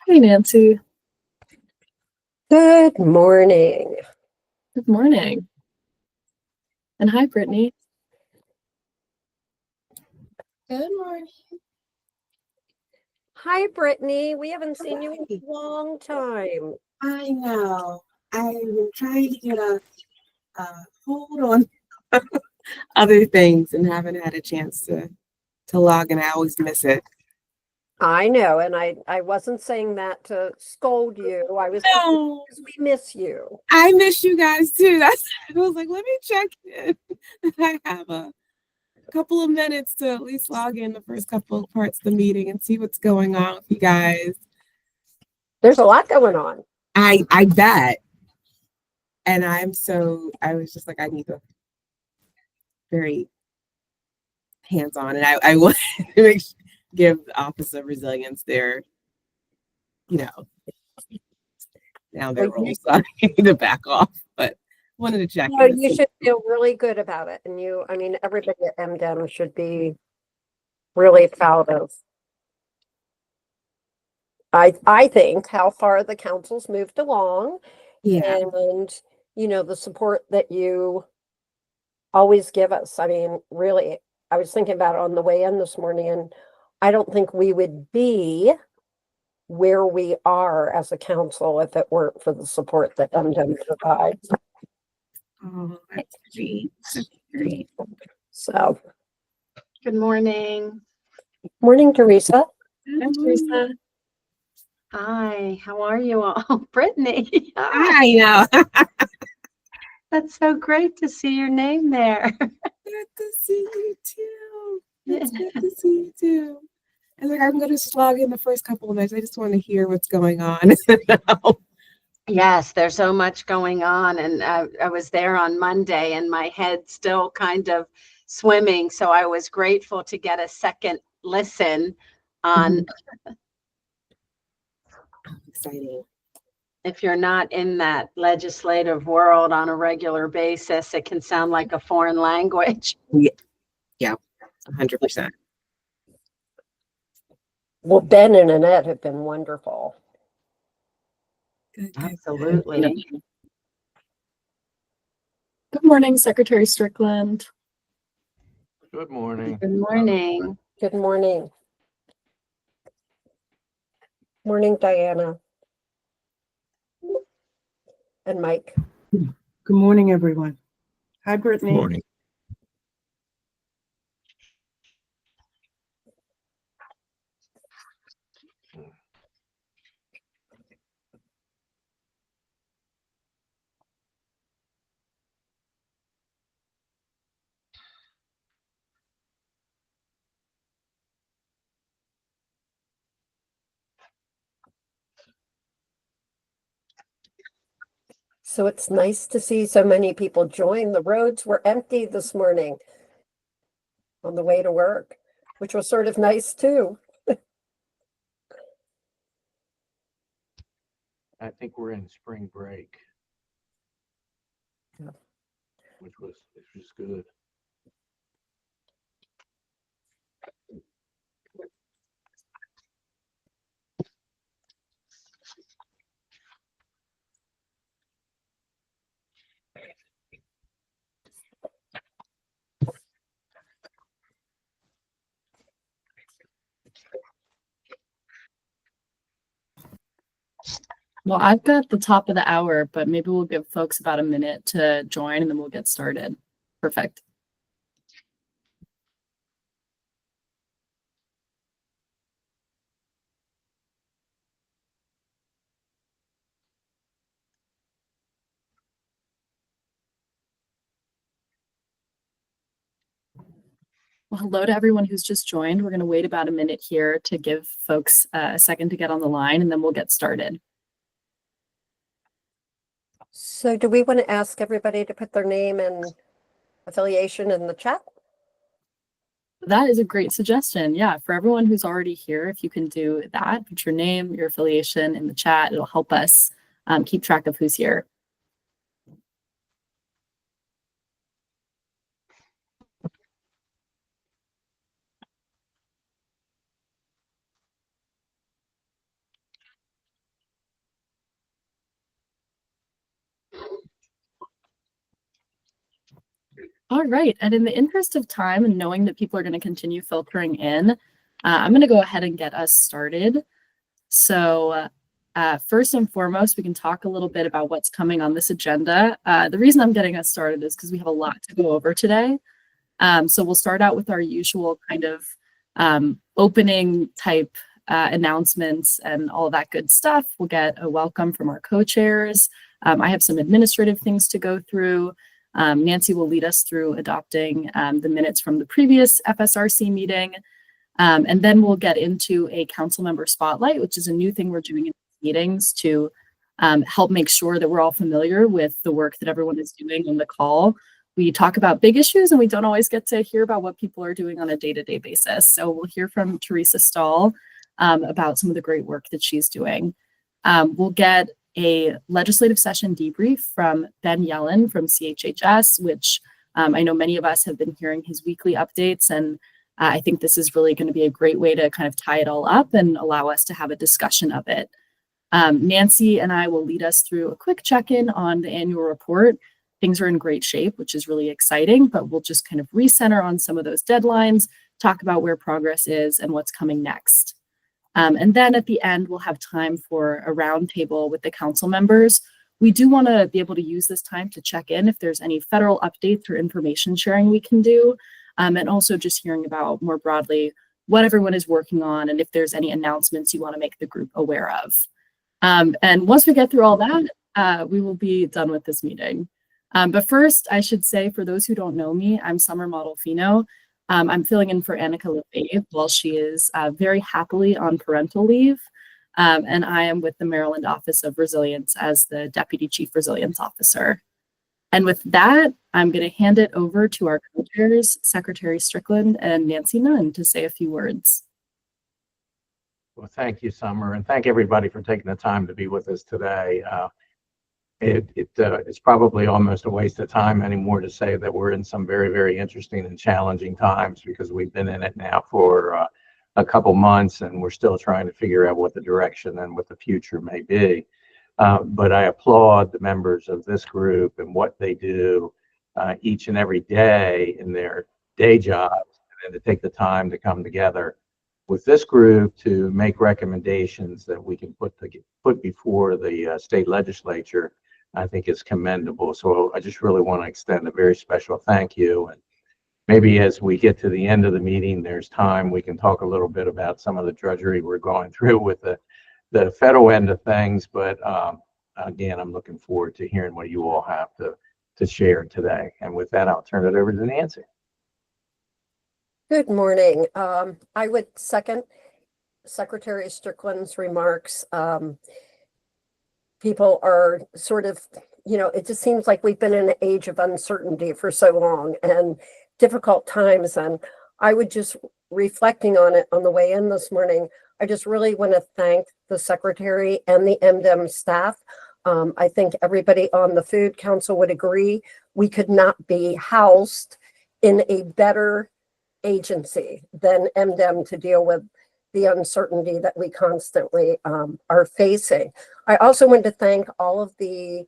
Hey, Nancy. Good morning. Good morning. And hi, Brittany. Good morning. Hi, Brittany. We haven't seen you in a long time. I know. I've been trying to get a hold on other things and haven't had a chance to log in. I always miss it. I know, and I wasn't saying that to scold you. I was just No, because we miss you. I miss you guys too. I was like, let me check in. I have a couple of minutes to at least log in the first couple of parts of the meeting and see what's going on with you guys. There's a lot going on. I bet. And I was just like, I need to very hands-on. And I want to give the Office of Resilience their, you know, now their Well, roles. So I need to back off, but wanted to check you know, in to you see. should feel really good about it. And I mean, everybody at MDEM should be really proud of. I think how far the council's moved along Yeah, and, the support that you always give us. I mean, really, I was thinking about it on the way in this morning, and I don't think we would be where we are as a council if it weren't for the support that MDM provides. oh, that's great. That's great. So, Good morning. morning, Teresa. Hi, Teresa. Hi, how are you all? Brittany. Hi. I know. That's so great to see your name there. Good to see you too. It's good to see you too. And like I'm gonna just log in the first couple of minutes. I just want to hear what's going on. Yes, there's so much going on. And I was there on Monday and my head still kind of swimming. So I was grateful to get a second listen on. Exciting. If you're not in that legislative world on a regular basis, it can sound like a foreign language. Yeah, 100%. Well, Ben and Annette have been wonderful. Good. Absolutely. Good morning, Secretary Strickland. Good morning. Good morning. Good morning. Morning, Diana. And Mike. Good morning, everyone. Hi, Brittany. Morning. So it's nice to see so many people join. The roads were empty this morning on the way to work, which was sort of nice too. I think we're in spring break, Yeah. which was good. Well, I've got the top of the hour, but maybe we'll give folks about a minute to join and then we'll get started. Perfect. Well, hello to everyone who's just joined. We're going to wait about a minute here to give folks a second to get on the line and then we'll get started. So do we want to ask everybody to put their name and affiliation in the chat? That is a great suggestion. Yeah, for everyone who's already here, if you can do that, put your name, your affiliation in the chat. It'll help us keep track of who's here. All right. And in the interest of time and knowing that people are going to continue filtering in, I'm going to go ahead and get us started. So first and foremost, we can talk a little bit about what's coming on this agenda. The reason I'm getting us started is because we have a lot to go over today. So we'll start out with our usual kind of opening type announcements and all that good stuff. We'll get a welcome from our co-chairs. I have some administrative things to go through. Nancy will lead us through adopting the minutes from the previous FSRC meeting. And then we'll get into a council member spotlight, which is a new thing we're doing in meetings to help make sure that we're all familiar with the work that everyone is doing on the call. We talk about big issues and we don't always get to hear about what people are doing on a day-to-day basis. So we'll hear from Teresa Stahl about some of the great work that she's doing. We'll get a legislative session debrief from Ben Yellen from CHHS, which I know many of us have been hearing his weekly updates, and I think this is really going to be a great way to kind of tie it all up and allow us to have a discussion of it. Nancy and I will lead us through a quick check-in on the annual report. Things are in great shape, which is really exciting, but we'll just kind of recenter on some of those deadlines, talk about where progress is and what's coming next. And then at the end, we'll have time for a roundtable with the council members. We do want to be able to use this time to check in if there's any federal updates or information sharing we can do, and also just hearing about more broadly what everyone is working on and if there's any announcements you want to make the group aware of. And once we get through all that, we will be done with this meeting. But first, I should say, for those who don't know me, I'm Summer Model-Fino. I'm filling in for Annika Lefebvre while she is very happily on parental leave. And I am with the Maryland Office of Resilience as the Deputy Chief Resilience Officer. And with that, I'm going to hand it over to our co-chairs, Secretary Strickland and Nancy Nunn, to say a few words. Well, thank you, Summer, and thank everybody for taking the time to be with us today. It's probably almost a waste of time anymore to say that we're in some very, very interesting and challenging times, because we've been in it now for a couple months and we're still trying to figure out what the direction and what the future may be. But I applaud the members of this group and what they do each and every day in their day jobs, and to take the time to come together with this group to make recommendations that we can put before the state legislature, I think is commendable. So I just really want to extend a very special thank you. And maybe as we get to the end of the meeting, there's time, we can talk a little bit about some of the drudgery we're going through with the federal end of things. But again, I'm looking forward to hearing what you all have to share today. And with that, I'll turn it over to Nancy. Good morning. I would second Secretary Strickland's remarks. People are sort of, it just seems like we've been in an age of uncertainty for so long and difficult times. And I would just, reflecting on it on the way in this morning, I just really want to thank the Secretary and the MDEM staff. I think everybody on the Food Council would agree we could not be housed in a better agency than MDEM to deal with the uncertainty that we constantly are facing. I also want to thank all of the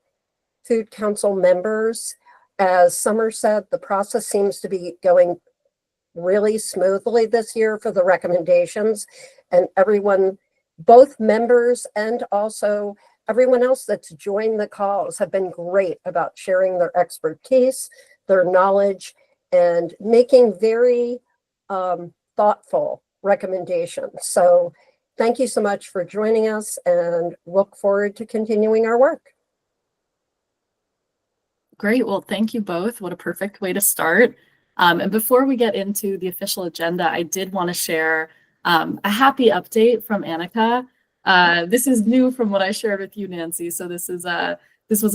Food Council members. As Summer said, the process seems to be going really smoothly this year for the recommendations, and everyone, both members and also everyone else that's joined the calls, have been great about sharing their expertise, their knowledge, and making very thoughtful recommendations. So thank you so much for joining us, and look forward to continuing our work. Great. Well, thank you both. What a perfect way to start. And before we get into the official agenda, I did want to share a happy update from Annika. This is new from what I shared with you, Nancy. So this was a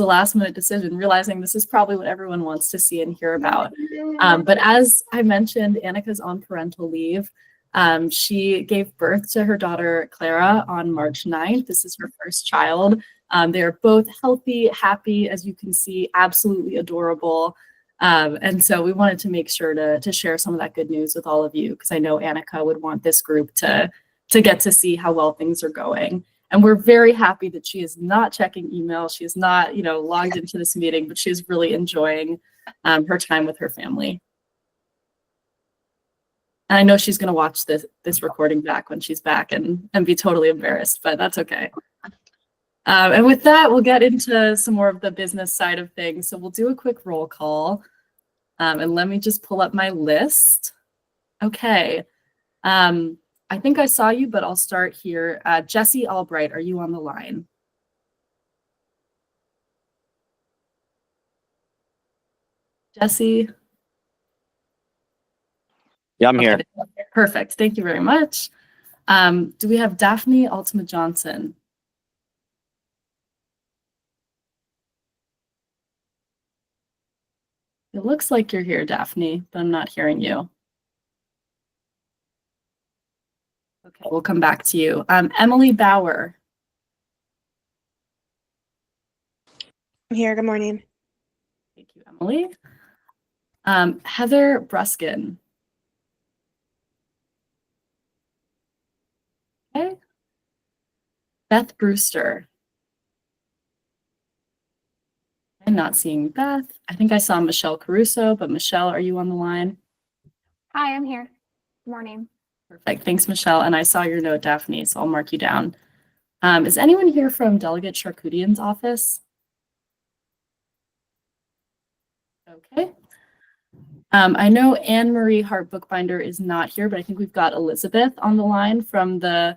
last minute decision, realizing this is probably what everyone wants to see and hear about. But as I mentioned, Annika's on parental leave. She gave birth to her daughter, Clara, on March 9th. This is her first child. They are both healthy, happy, as you can see, absolutely adorable. And so we wanted to make sure to share some of that good news with all of you, because I know Annika would want this group to get to see how well things are going. And we're very happy that she is not checking email. She is not, logged into this meeting, but she is really enjoying her time with her family. And I know she's going to watch this recording back when she's back and be totally embarrassed, but that's okay. And with that, we'll get into some more of the business side of things. So we'll do a quick roll call. And let me just pull up my list. Okay. I think I saw you, but I'll start here. Jesse Albright, are you on the line? Jesse? Yeah, I'm here. Okay, perfect. Thank you very much. Do we have Daphne Altima Johnson? It looks like you're here, Daphne, but I'm not hearing you. Okay, we'll come back to you. Emily Bauer. I'm here. Good morning. Thank you, Emily. Heather Bruskin. Okay. Beth Brewster. I'm not seeing Beth. I think I saw Michelle Caruso, but Michelle, are you on the line? Hi, I'm here. Good morning. Perfect. Thanks, Michelle. And I saw your note, Daphne, so I'll mark you down. Is anyone here from Delegate Charkoudian's office? Okay. I know Anne Marie Hart Bookbinder is not here, but I think we've got Elizabeth on the line from the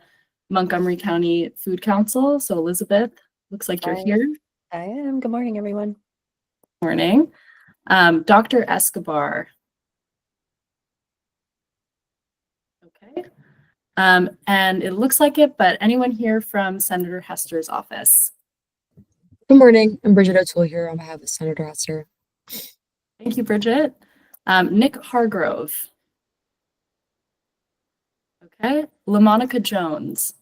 Montgomery County Food Council. So Elizabeth, looks like you're Hi. here. I am. Good morning, everyone. Morning. Dr. Escobar. Okay. And it looks like it, but anyone here from Senator Hester's office? Good morning. I'm Bridget O'Toole here on behalf of Senator Hester. Thank you, Bridget. Nick Hargrove. Okay. LaMonica Jones.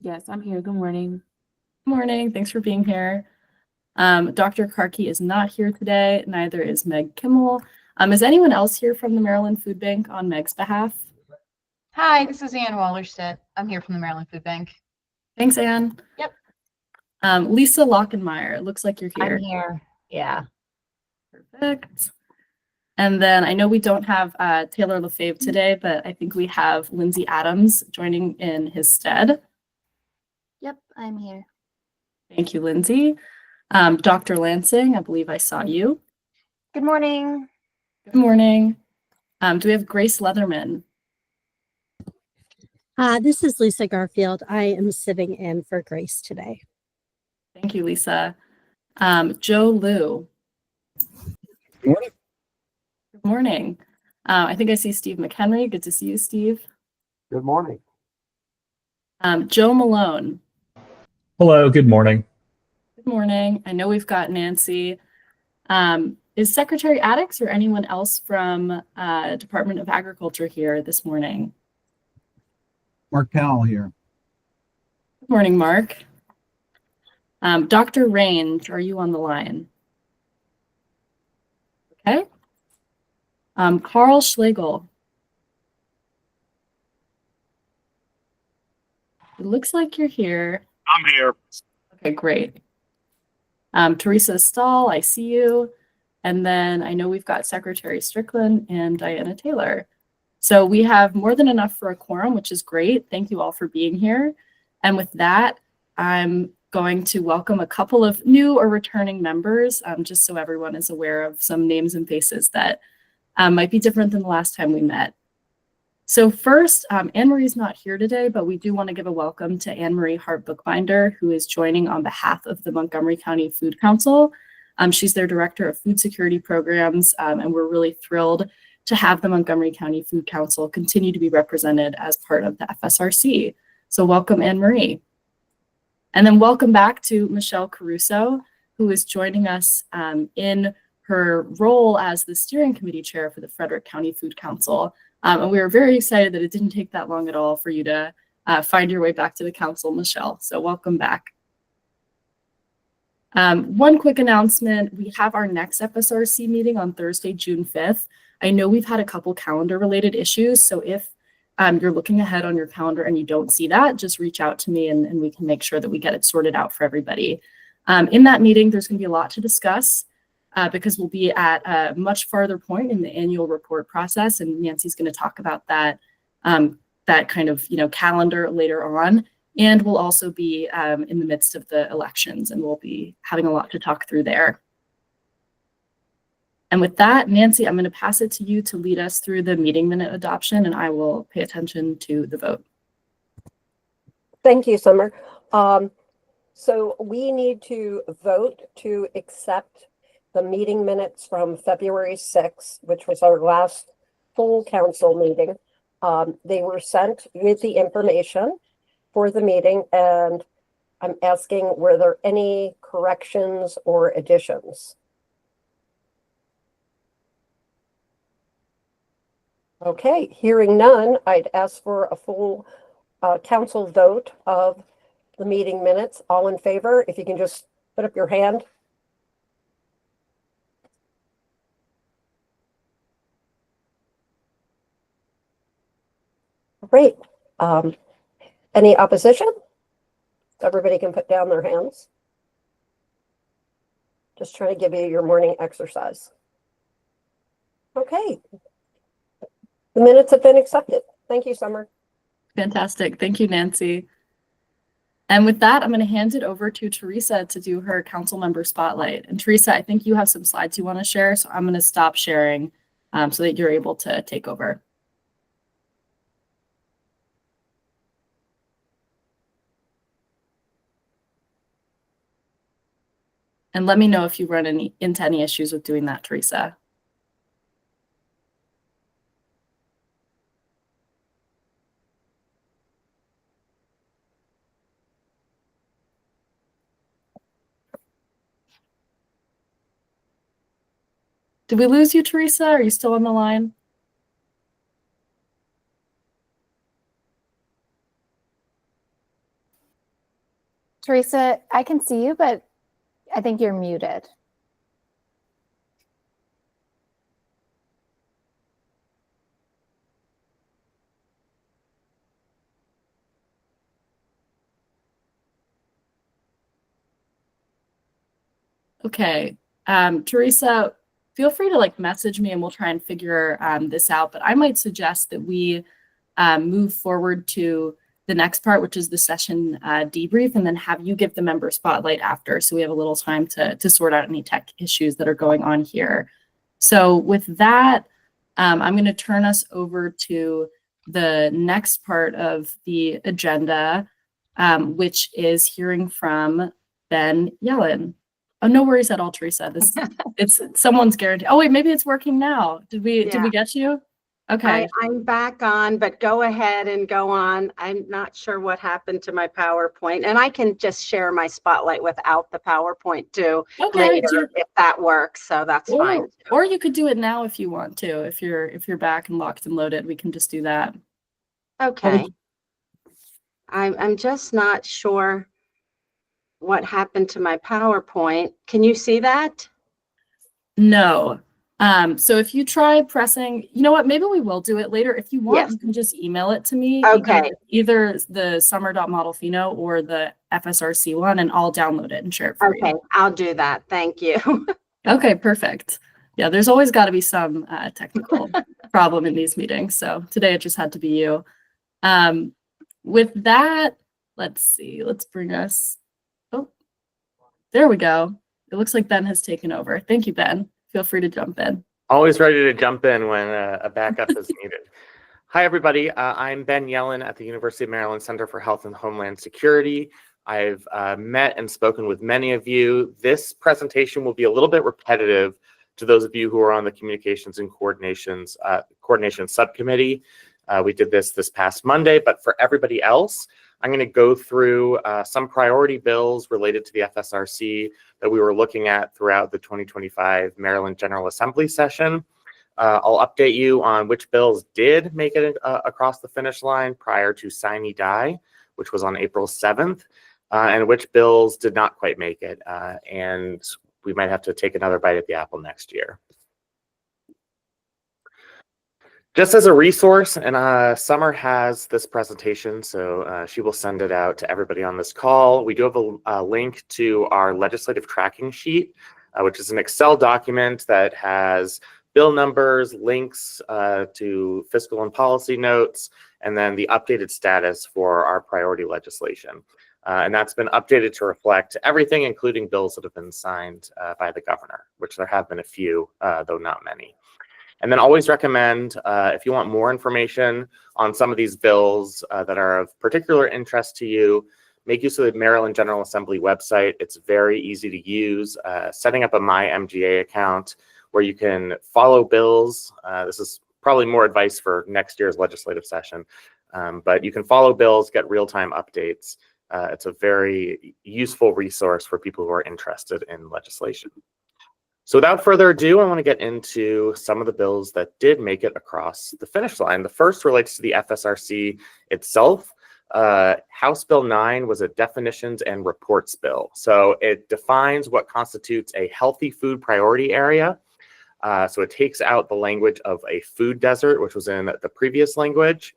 Yes, I'm here. Good morning. Good morning. Thanks for being here. Dr. Karki is not here today. Neither is Meg Kimmel. Is anyone else here from the Maryland Food Bank on Meg's behalf? Hi, this is Ann Wallerstedt. I'm here from the Maryland Food Bank. Thanks, Anne. Yep. Lisa Lockenmeyer, it looks like you're here. I'm here. Yeah. Perfect. And then I know we don't have Taylor Lefebvre today, but I think we have Lindsay Adams joining in his stead. Yep, I'm here. Thank you, Lindsay. Dr. Lansing, I believe I saw you. Good morning. Good morning. Do we have Grace Leatherman? This is Lisa Garfield. I am sitting in for Grace today. Thank you, Lisa. Joe Liu. Good morning. Good morning. I think I see Steve McHenry. Good to see you, Steve. Good morning. Joe Malone. Hello, good morning. Good morning. I know we've got Nancy. Is Secretary Addix or anyone else from Department of Agriculture here this morning? Mark Powell here. Good morning, Mark. Dr. Range, are you on the line? Okay. Carl Schlegel. It looks like you're here. I'm here. Okay, great. Teresa Stahl, I see you. And then I know we've got Secretary Strickland and Diana Taylor. So we have more than enough for a quorum, which is great. Thank you all for being here. And with that, I'm going to welcome a couple of new or returning members, just so everyone is aware of some names and faces that might be different than the last time we met. So first, Anne-Marie's not here today, but we do want to give a welcome to Anne-Marie Hart Bookbinder, who is joining on behalf of the Montgomery County Food Council. She's their Director of Food Security Programs, and we're really thrilled to have the Montgomery County Food Council continue to be represented as part of the FSRC. So welcome, Anne-Marie. And then welcome back to Michelle Caruso, who is joining us in her role as the steering committee chair for the Frederick County Food Council. And we were very excited that it didn't take that long at all for you to find your way back to the council, Michelle. So welcome back. One quick announcement, we have our next FSRC meeting on Thursday, June 5th. I know we've had a couple calendar related issues, so if you're looking ahead on your calendar and you don't see that, just reach out to me and we can make sure that we get it sorted out for everybody. In that meeting, there's going to be a lot to discuss because we'll be at a much farther point in the annual report process, and Nancy's going to talk about that that kind of calendar later on. And we'll also be in the midst of the elections, and we'll be having a lot to talk through there. And with that, Nancy, I'm going to pass it to you to lead us through the meeting minute adoption, and I will pay attention to the vote. Thank you, Summer. So we need to vote to accept the meeting minutes from February 6th, which was our last full council meeting. They were sent with the information for the meeting, and I'm asking, were there any corrections or additions? Okay, hearing none, I'd ask for a full council vote of the meeting minutes. All in favor, if you can just put up your hand. Great. Any opposition? Everybody can put down their hands. Just trying to give you your morning exercise. Okay. The minutes have been accepted. Thank you, Summer. Fantastic. Thank you, Nancy. And with that, I'm going to hand it over to Teresa to do her council member spotlight. And Teresa, I think you have some slides you want to share, so I'm going to stop sharing so that you're able to take over. And let me know if you run into any issues with doing that, Teresa. Did we lose you, Teresa? Are you still on the line? Teresa, I can see you, but I think you're muted. Okay. Teresa, feel free to message me and we'll try and figure this out. But I might suggest that we move forward to the next part, which is the session debrief, and then have you give the member spotlight after, so we have a little time to sort out any tech issues that are going on here. So with that, I'm going to turn us over to the next part of the agenda, which is hearing from Ben Yellen. Oh, no worries at all, Teresa. It's someone's guarantee. Oh wait, maybe it's working now. Did we get you? Okay. I'm back on, but go ahead and go on. I'm not sure what happened to my PowerPoint, and I can just share my spotlight without the PowerPoint too later if that works. So that's fine. Or you could do it now if you want to. If you're back and locked and loaded, we can just do that. Okay. I'm just not sure what happened to my PowerPoint. Can you see that? No. So if you try pressing, you know what, maybe we will do it later. If you want, you can just email it to me. Okay. Either the summer.modelfino or the FSRC one, and I'll download it and share it for you. Okay, I'll do that. Thank you. Okay, perfect. Yeah, there's always got to be some technical problem in these meetings. So today it just had to be you. With that, let's see, let's bring us, oh, there we go. It looks like Ben has taken over. Thank you, Ben. Feel free to jump in. Always ready to jump in when a backup is needed. Hi, everybody. I'm Ben Yellen at the University of Maryland Center for Health and Homeland Security. I've met and spoken with many of you. This presentation will be a little bit repetitive to those of you who are on the Communications and Coordination Subcommittee. We did this past Monday, but for everybody else, I'm going to go through some priority bills related to the FSRC that we were looking at throughout the 2025 Maryland General Assembly session. I'll update you on which bills did make it across the finish line prior to sine die, which was on April 7th, and which bills did not quite make it. And we might have to take another bite at the apple next year. Just as a resource, and Summer has this presentation, so she will send it out to everybody on this call. We do have a link to our legislative tracking sheet, which is an Excel document that has bill numbers, links to fiscal and policy notes, and then the updated status for our priority legislation. And that's been updated to reflect everything, including bills that have been signed by the governor, which there have been a few, though not many. And then always recommend, if you want more information on some of these bills that are of particular interest to you, make use of the Maryland General Assembly website. It's very easy to use. Setting up a MyMGA account where you can follow bills. This is probably more advice for next year's legislative session, but you can follow bills, get real-time updates. It's a very useful resource for people who are interested in legislation. So without further ado, I want to get into some of the bills that did make it across the finish line. The first relates to the FSRC itself. House Bill 9 was a definitions and reports bill. So it defines what constitutes a healthy food priority area. So it takes out the language of a food desert, which was in the previous language.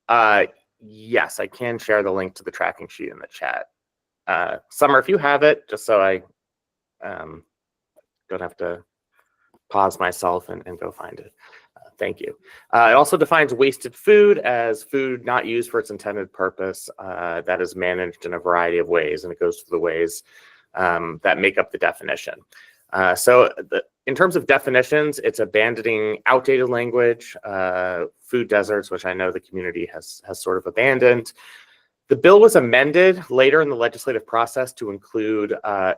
Yes, I can share the link to the tracking sheet in the chat. Summer, if you have it, just so I don't have to pause myself and go find it. Thank you. It also defines wasted food as food not used for its intended purpose that is managed in a variety of ways, and it goes through the ways that make up the definition. In terms of definitions, it's abandoning outdated language, food deserts, which I know the community has sort of abandoned. The bill was amended later in the legislative process to include a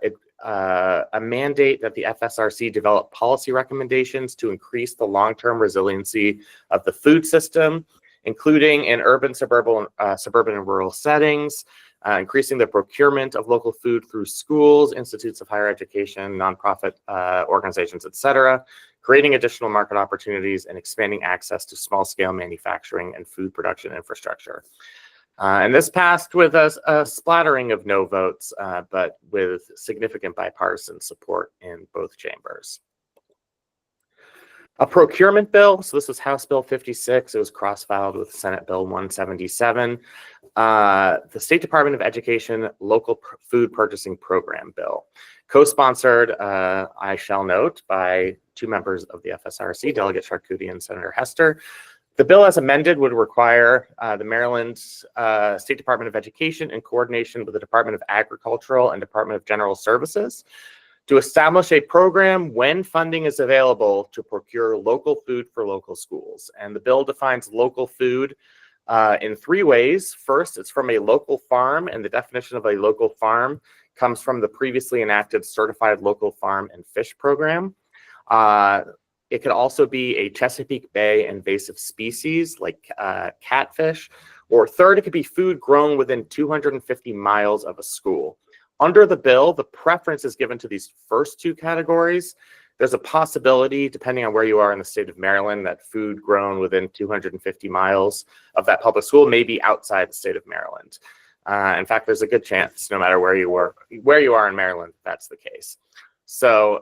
mandate that the FSRC develop policy recommendations to increase the long-term resiliency of the food system, including in urban, suburban, and rural settings, increasing the procurement of local food through schools, institutes of higher education, nonprofit organizations, etc., creating additional market opportunities, and expanding access to small-scale manufacturing and food production infrastructure. And this passed with a splattering of no votes, but with significant bipartisan support in both chambers. A procurement bill, so this was House Bill 56. It was cross-filed with Senate Bill 177. The State Department of Education Local Food Purchasing Program bill, co-sponsored, I shall note, by two members of the FSRC, Delegate Charcuti and Senator Hester. The bill as amended would require the Maryland State Department of Education, in coordination with the Department of Agricultural and Department of General Services, to establish a program when funding is available to procure local food for local schools. And the bill defines local food in three ways. First, it's from a local farm, and the definition of a local farm comes from the previously enacted Certified Local Farm and Fish Program. It could also be a Chesapeake Bay invasive species like catfish. Or third, it could be food grown within 250 miles of a school. Under the bill, the preference is given to these first two categories. There's a possibility, depending on where you are in the state of Maryland, that food grown within 250 miles of that public school may be outside the state of Maryland. In fact, there's a good chance, no matter where you are in Maryland, that's the case. So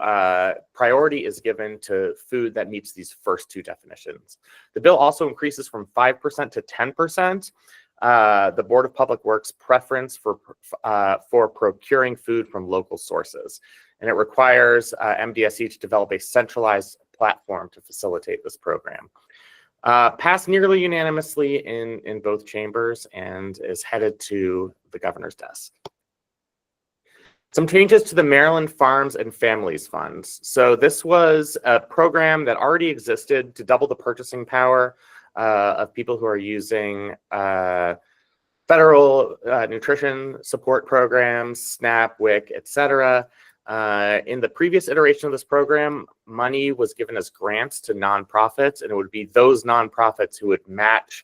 priority is given to food that meets these first two definitions. The bill also increases from 5% to 10%. The Board of Public Works preference for procuring food from local sources. And it requires MDSE to develop a centralized platform to facilitate this program. Passed nearly unanimously in both chambers and is headed to the governor's desk. Some changes to the Maryland Farms and Families Funds. So this was a program that already existed to double the purchasing power of people who are using federal nutrition support programs, SNAP, WIC, etc. In the previous iteration of this program, money was given as grants to nonprofits, and it would be those nonprofits who would match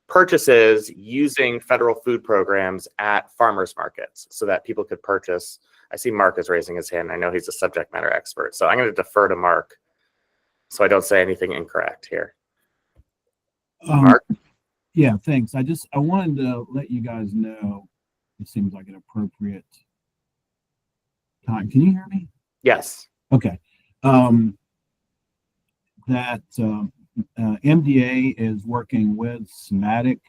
purchases using federal food programs at farmers markets so that people could purchase. I see Mark is raising his hand. I know he's a subject matter expert, so I'm going to defer to Mark so I don't say anything incorrect here. Mark? Yeah, thanks. I wanted to let you guys know, it seems like an appropriate time. Can you hear me? Yes. Okay. That MDA is working with SMATIC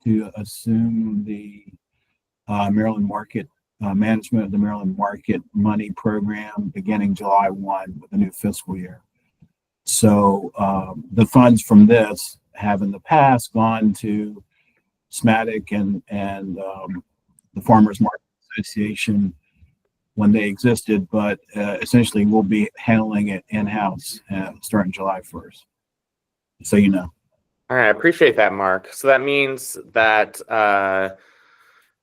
to assume the Maryland Market management of the Maryland Market Money Program beginning July 1 with the new fiscal year. So the funds from this have in the past gone to SMATIC and the Farmers Market Association when they existed, but essentially we'll be handling it in-house starting July 1st. So you know. All right, I appreciate that, Mark. So that means that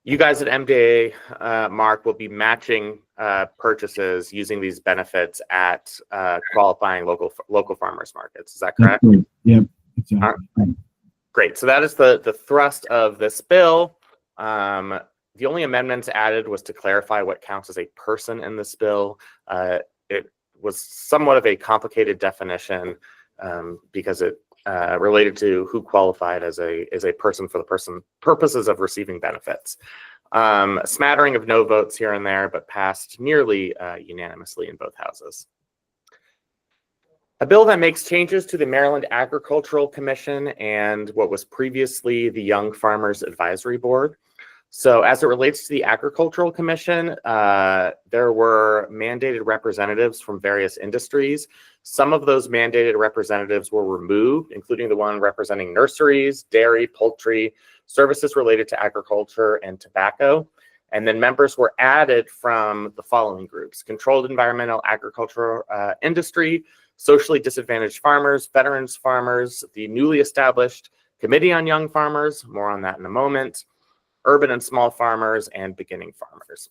you guys at MDA, Mark, will be matching purchases using these benefits at qualifying local farmers markets. Is that correct? Yeah. All right. Great. So that is the thrust of this bill. The only amendments added was to clarify what counts as a person in this bill. It was somewhat of a complicated definition because it related to who qualified as a person for the purposes of receiving benefits. A smattering of no votes here and there, but passed nearly unanimously in both houses. A bill that makes changes to the Maryland Agricultural Commission and what was previously the Young Farmers Advisory Board. So as it relates to the Agricultural Commission, there were mandated representatives from various industries. Some of those mandated representatives were removed, including the one representing nurseries, dairy, poultry, services related to agriculture, and tobacco. And then members were added from the following groups: controlled environmental agricultural industry, socially disadvantaged farmers, veterans farmers, the newly established Committee on Young Farmers, more on that in a moment, urban and small farmers, and beginning farmers.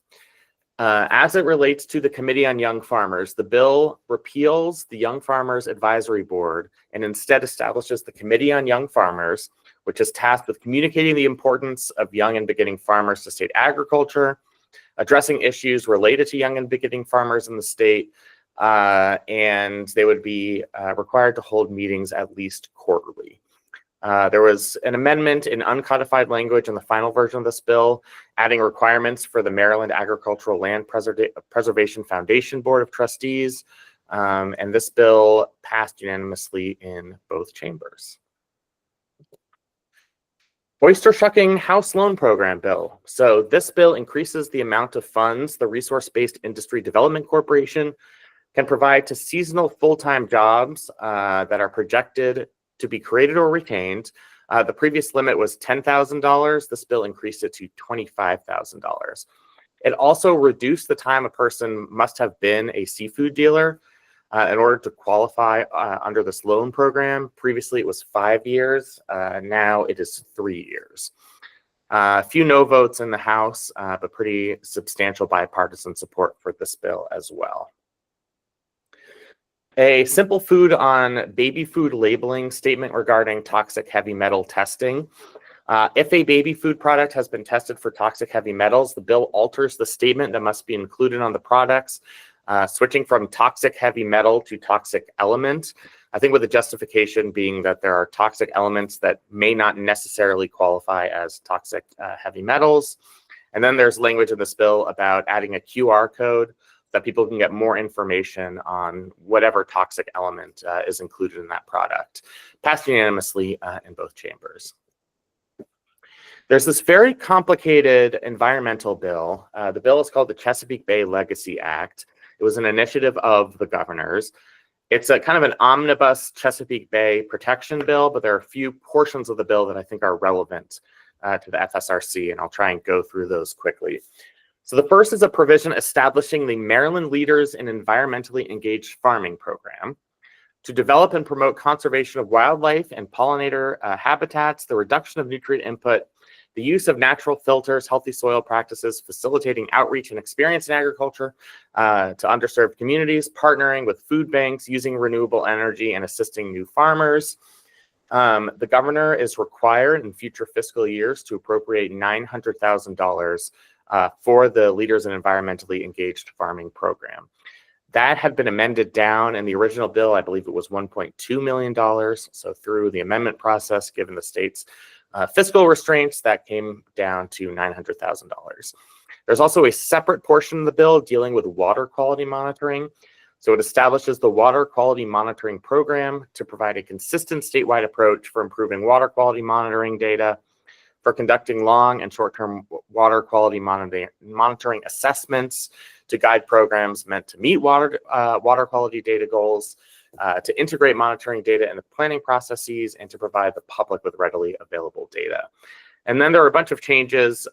As it relates to the Committee on Young Farmers, the bill repeals the Young Farmers Advisory Board and instead establishes the Committee on Young Farmers, which is tasked with communicating the importance of young and beginning farmers to state agriculture, addressing issues related to young and beginning farmers in the state, and they would be required to hold meetings at least quarterly. There was an amendment in uncodified language in the final version of this bill, adding requirements for the Maryland Agricultural Land Preservation Foundation Board of Trustees, and this bill passed unanimously in both chambers. Oyster Shucking House Loan Program Bill. So this bill increases the amount of funds the Resource-Based Industry Development Corporation can provide to seasonal full-time jobs that are projected to be created or retained. The previous limit was $10,000. This bill increased it to $25,000. It also reduced the time a person must have been a seafood dealer in order to qualify under this loan program. Previously, it was 5 years. Now it is 3 years. A few no votes in the House, but pretty substantial bipartisan support for this bill as well. A simple food on baby food labeling statement regarding toxic heavy metal testing. If a baby food product has been tested for toxic heavy metals, the bill alters the statement that must be included on the products, switching from toxic heavy metal to toxic element. I think with the justification being that there are toxic elements that may not necessarily qualify as toxic heavy metals. And then there's language in this bill about adding a QR code that people can get more information on whatever toxic element is included in that product. Passed unanimously in both chambers. There's this very complicated environmental bill. The bill is called the Chesapeake Bay Legacy Act. It was an initiative of the governors. It's a kind of an omnibus Chesapeake Bay protection bill, but there are a few portions of the bill that I think are relevant to the FSRC, and I'll try and go through those quickly. So the first is a provision establishing the Maryland Leaders in Environmentally Engaged Farming Program to develop and promote conservation of wildlife and pollinator habitats, the reduction of nutrient input, the use of natural filters, healthy soil practices, facilitating outreach and experience in agriculture to underserved communities, partnering with food banks, using renewable energy, and assisting new farmers. The governor is required in future fiscal years to appropriate $900,000 for the Leaders in Environmentally Engaged Farming Program. That had been amended down in the original bill. I believe it was $1.2 million. So through the amendment process, given the state's fiscal restraints, that came down to $900,000. There's also a separate portion of the bill dealing with water quality monitoring. So it establishes the Water Quality Monitoring Program to provide a consistent statewide approach for improving water quality monitoring data, for conducting long and short-term water quality monitoring assessments, to guide programs meant to meet water quality data goals, to integrate monitoring data into planning processes, and to provide the public with readily available data. And then there are a bunch of changes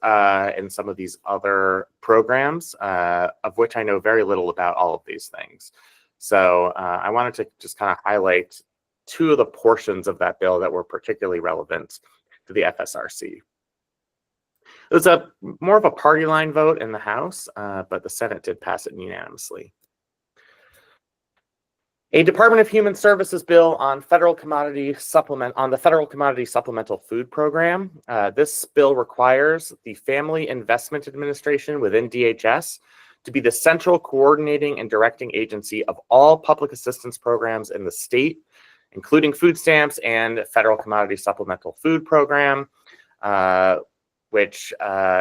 in some of these other programs, of which I know very little about all of these things. So I wanted to just kind of highlight two of the portions of that bill that were particularly relevant to the FSRC. It was more of a party line vote in the House, but the Senate did pass it unanimously. A Department of Human Services bill on the Federal Commodity Supplemental Food Program. This bill requires the Family Investment Administration within DHS to be the central coordinating and directing agency of all public assistance programs in the state, including food stamps and Federal Commodity Supplemental Food Program, which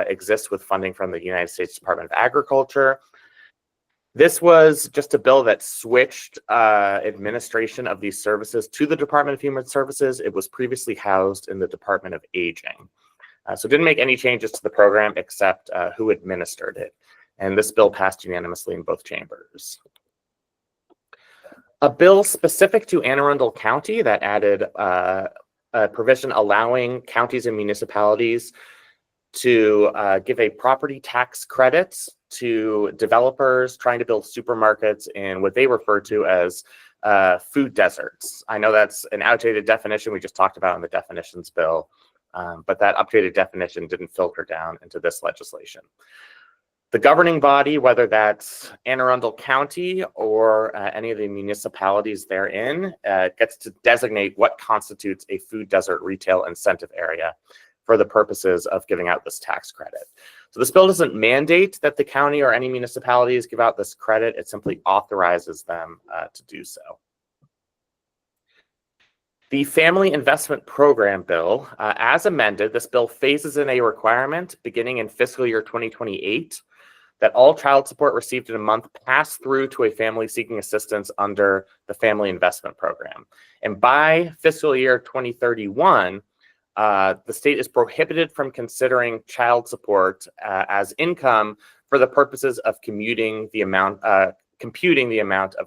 exists with funding from the United States Department of Agriculture. This was just a bill that switched administration of these services to the Department of Human Services. It was previously housed in the Department of Aging. So it didn't make any changes to the program except who administered it. And this bill passed unanimously in both chambers. A bill specific to Anne Arundel County that added a provision allowing counties and municipalities to give a property tax credit to developers trying to build supermarkets in what they refer to as food deserts. I know that's an outdated definition we just talked about in the definitions bill, but that updated definition didn't filter down into this legislation. The governing body, whether that's Anne Arundel County or any of the municipalities therein, gets to designate what constitutes a food desert retail incentive area for the purposes of giving out this tax credit. So this bill doesn't mandate that the county or any municipalities give out this credit. It simply authorizes them to do so. The Family Investment Program bill, as amended, this bill phases in a requirement beginning in fiscal year 2028 that all child support received in a month pass through to a family seeking assistance under the Family Investment Program. And by fiscal year 2031, the state is prohibited from considering child support as income for the purposes of computing the amount of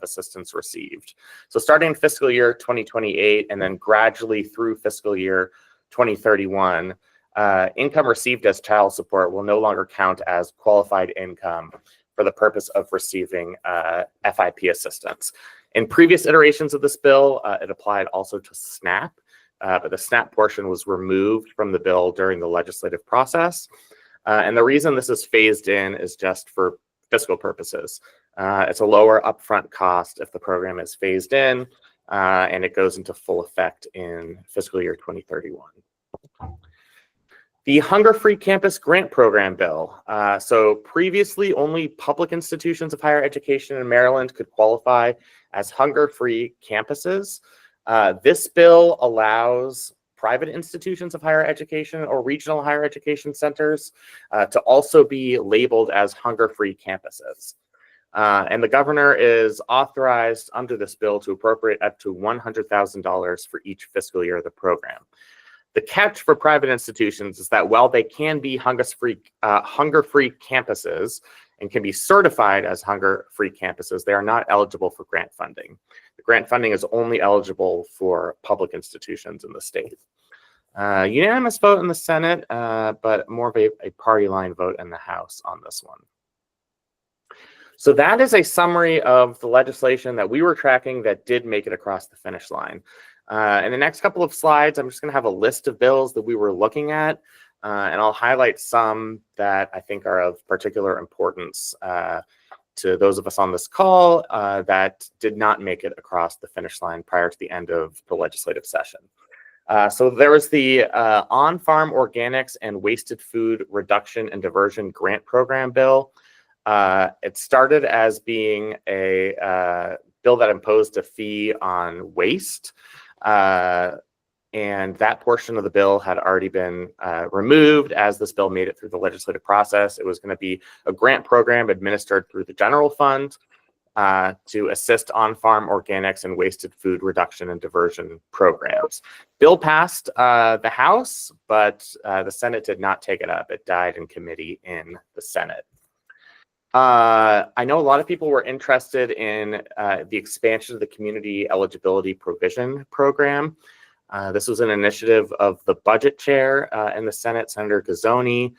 assistance received. So starting in fiscal year 2028 and then gradually through fiscal year 2031, income received as child support will no longer count as qualified income for the purpose of receiving FIP assistance. In previous iterations of this bill, it applied also to SNAP. But the SNAP portion was removed from the bill during the legislative process. And the reason this is phased in is just for fiscal purposes. It's a lower upfront cost if the program is phased in, and it goes into full effect in fiscal year 2031. The Hunger-Free Campus Grant Program bill. So previously, only public institutions of higher education in Maryland could qualify as hunger-free campuses. This bill allows private institutions of higher education or regional higher education centers to also be labeled as hunger-free campuses. And the governor is authorized under this bill to appropriate up to $100,000 for each fiscal year of the program. The catch for private institutions is that while they can be hunger-free campuses and can be certified as hunger-free campuses, they are not eligible for grant funding. The grant funding is only eligible for public institutions in the state. Unanimous vote in the Senate, but more of a party line vote in the House on this one. So that is a summary of the legislation that we were tracking that did make it across the finish line. In the next couple of slides, I'm just going to have a list of bills that we were looking at, and I'll highlight some that I think are of particular importance to those of us on this call that did not make it across the finish line prior to the end of the legislative session. So there was the On-Farm Organics and Wasted Food Reduction and Diversion Grant Program bill. It started as being a bill that imposed a fee on waste. And that portion of the bill had already been removed as this bill made it through the legislative process. It was going to be a grant program administered through the general fund. to assist on-farm organics and wasted food reduction and diversion programs. Bill passed the House, but the Senate did not take it up. It died in committee in the Senate. I know a lot of people were interested in the expansion of the Community Eligibility Provision Program. This was an initiative of the budget chair in the Senate, Senator Gazzoni.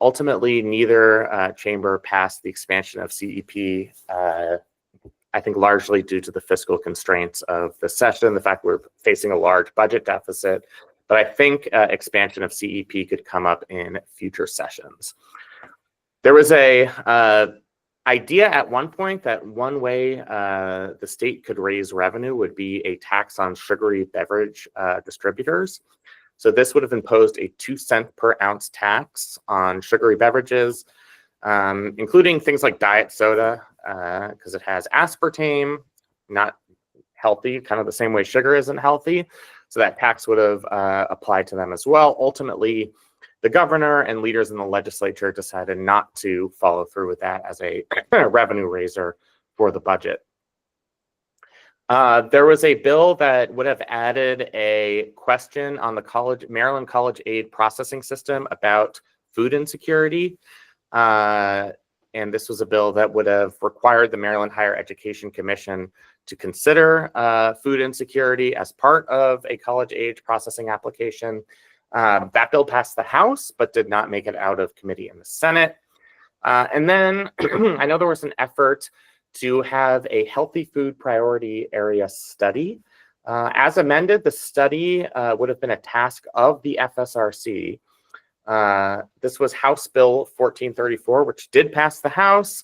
Ultimately, neither chamber passed the expansion of CEP, I think largely due to the fiscal constraints of the session, the fact we're facing a large budget deficit. But I think expansion of CEP could come up in future sessions. There was a idea at one point that one way the state could raise revenue would be a tax on sugary beverage distributors. So this would have imposed a 2-cent per ounce tax on sugary beverages, including things like diet soda, because it has aspartame, not healthy, kind of the same way sugar isn't healthy. So that tax would have applied to them as well. Ultimately, the governor and leaders in the legislature decided not to follow through with that as a revenue raiser for the budget. There was a bill that would have added a question on the Maryland College Aid processing system about food insecurity. And this was a bill that would have required the Maryland Higher Education Commission to consider food insecurity as part of a college aid processing application. That bill passed the House, but did not make it out of committee in the Senate. And then I know there was an effort to have a healthy food priority area study. As amended, the study would have been a task of the FSRC. This was House Bill 1434, which did pass the House.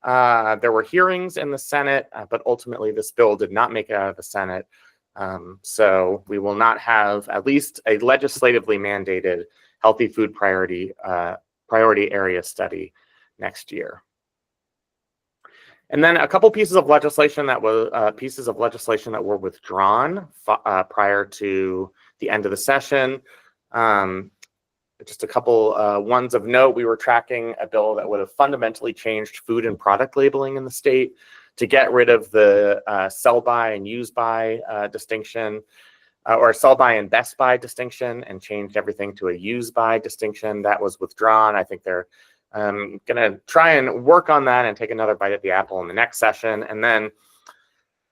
There were hearings in the Senate, but ultimately this bill did not make it out of the Senate. So we will not have at least a legislatively mandated healthy food priority area study next year. And then a couple pieces of legislation that were withdrawn prior to the end of the session. Just a couple ones of note. We were tracking a bill that would have fundamentally changed food and product labeling in the state to get rid of the sell by and use by distinction, or sell by and best by distinction, and changed everything to a use by distinction. That was withdrawn. I think they're going to try and work on that and take another bite at the apple in the next session. And then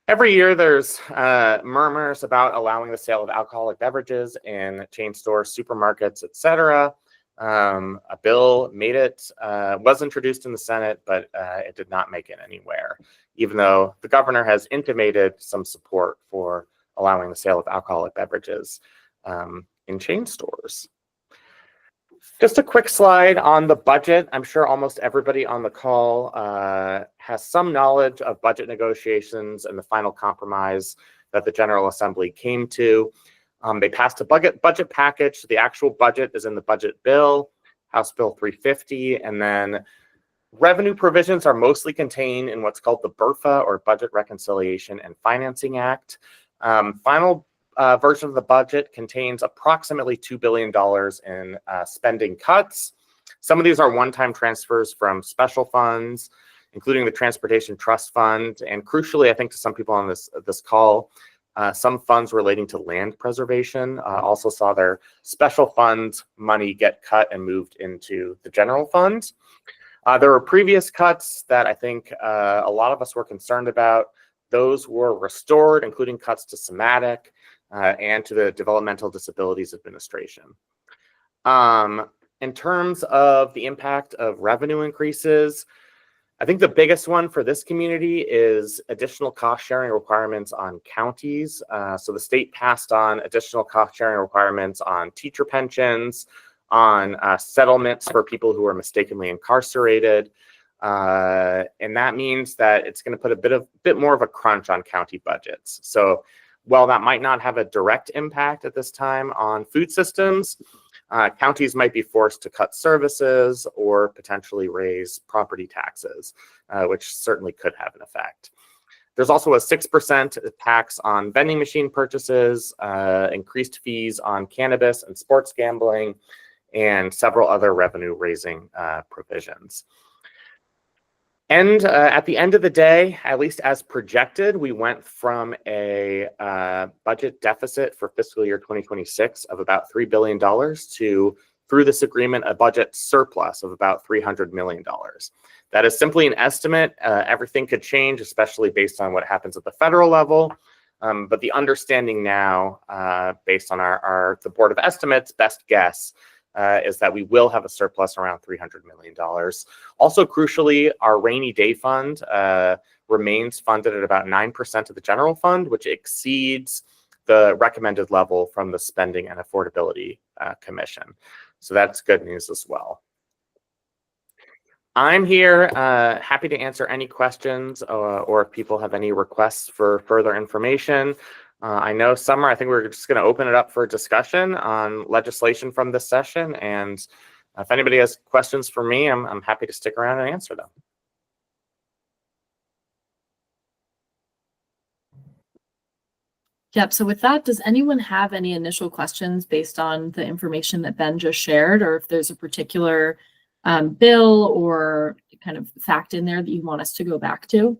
every year there's murmurs about allowing the sale of alcoholic beverages in chain stores, supermarkets, etc. A bill was introduced in the Senate, but it did not make it anywhere, even though the governor has intimated some support for allowing the sale of alcoholic beverages in chain stores. Just a quick slide on the budget. I'm sure almost everybody on the call has some knowledge of budget negotiations and the final compromise that the General Assembly came to. They passed a budget package. The actual budget is in the budget bill, House Bill 350, and then revenue provisions are mostly contained in what's called the BRFA, or Budget Reconciliation and Financing Act. Final version of the budget contains approximately $2 billion in spending cuts. Some of these are one-time transfers from special funds, including the Transportation Trust Fund, and crucially, I think to some people on this call, some funds relating to land preservation also saw their special funds money get cut and moved into the general fund. There were previous cuts that I think a lot of us were concerned about. Those were restored, including cuts to somatic and to the Developmental Disabilities Administration. In terms of the impact of revenue increases, I think the biggest one for this community is additional cost sharing requirements on counties. So the state passed on additional cost sharing requirements on teacher pensions, on settlements for people who are mistakenly incarcerated. And that means that it's going to put a bit more of a crunch on county budgets. So while that might not have a direct impact at this time on food systems, counties might be forced to cut services or potentially raise property taxes, which certainly could have an effect. There's also a 6% tax on vending machine purchases, increased fees on cannabis and sports gambling, and several other revenue-raising provisions. And at the end of the day, at least as projected, we went from a budget deficit for fiscal year 2026 of about $3 billion to, through this agreement, a budget surplus of about $300 million. That is simply an estimate. Everything could change, especially based on what happens at the federal level. But the understanding now, based on the Board of Estimates' best guess, is that we will have a surplus around $300 million. Also, crucially, our rainy day fund remains funded at about 9% of the general fund, which exceeds the recommended level from the Spending and Affordability Commission. So that's good news as well. I'm here, happy to answer any questions or if people have any requests for further information. I know, Summer, I think we're just going to open it up for discussion on legislation from this session. And if anybody has questions for me, I'm happy to stick around and answer them. Yep. So with that, does anyone have any initial questions based on the information that Ben just shared, or if there's a particular bill or kind of fact in there that you want us to go back to?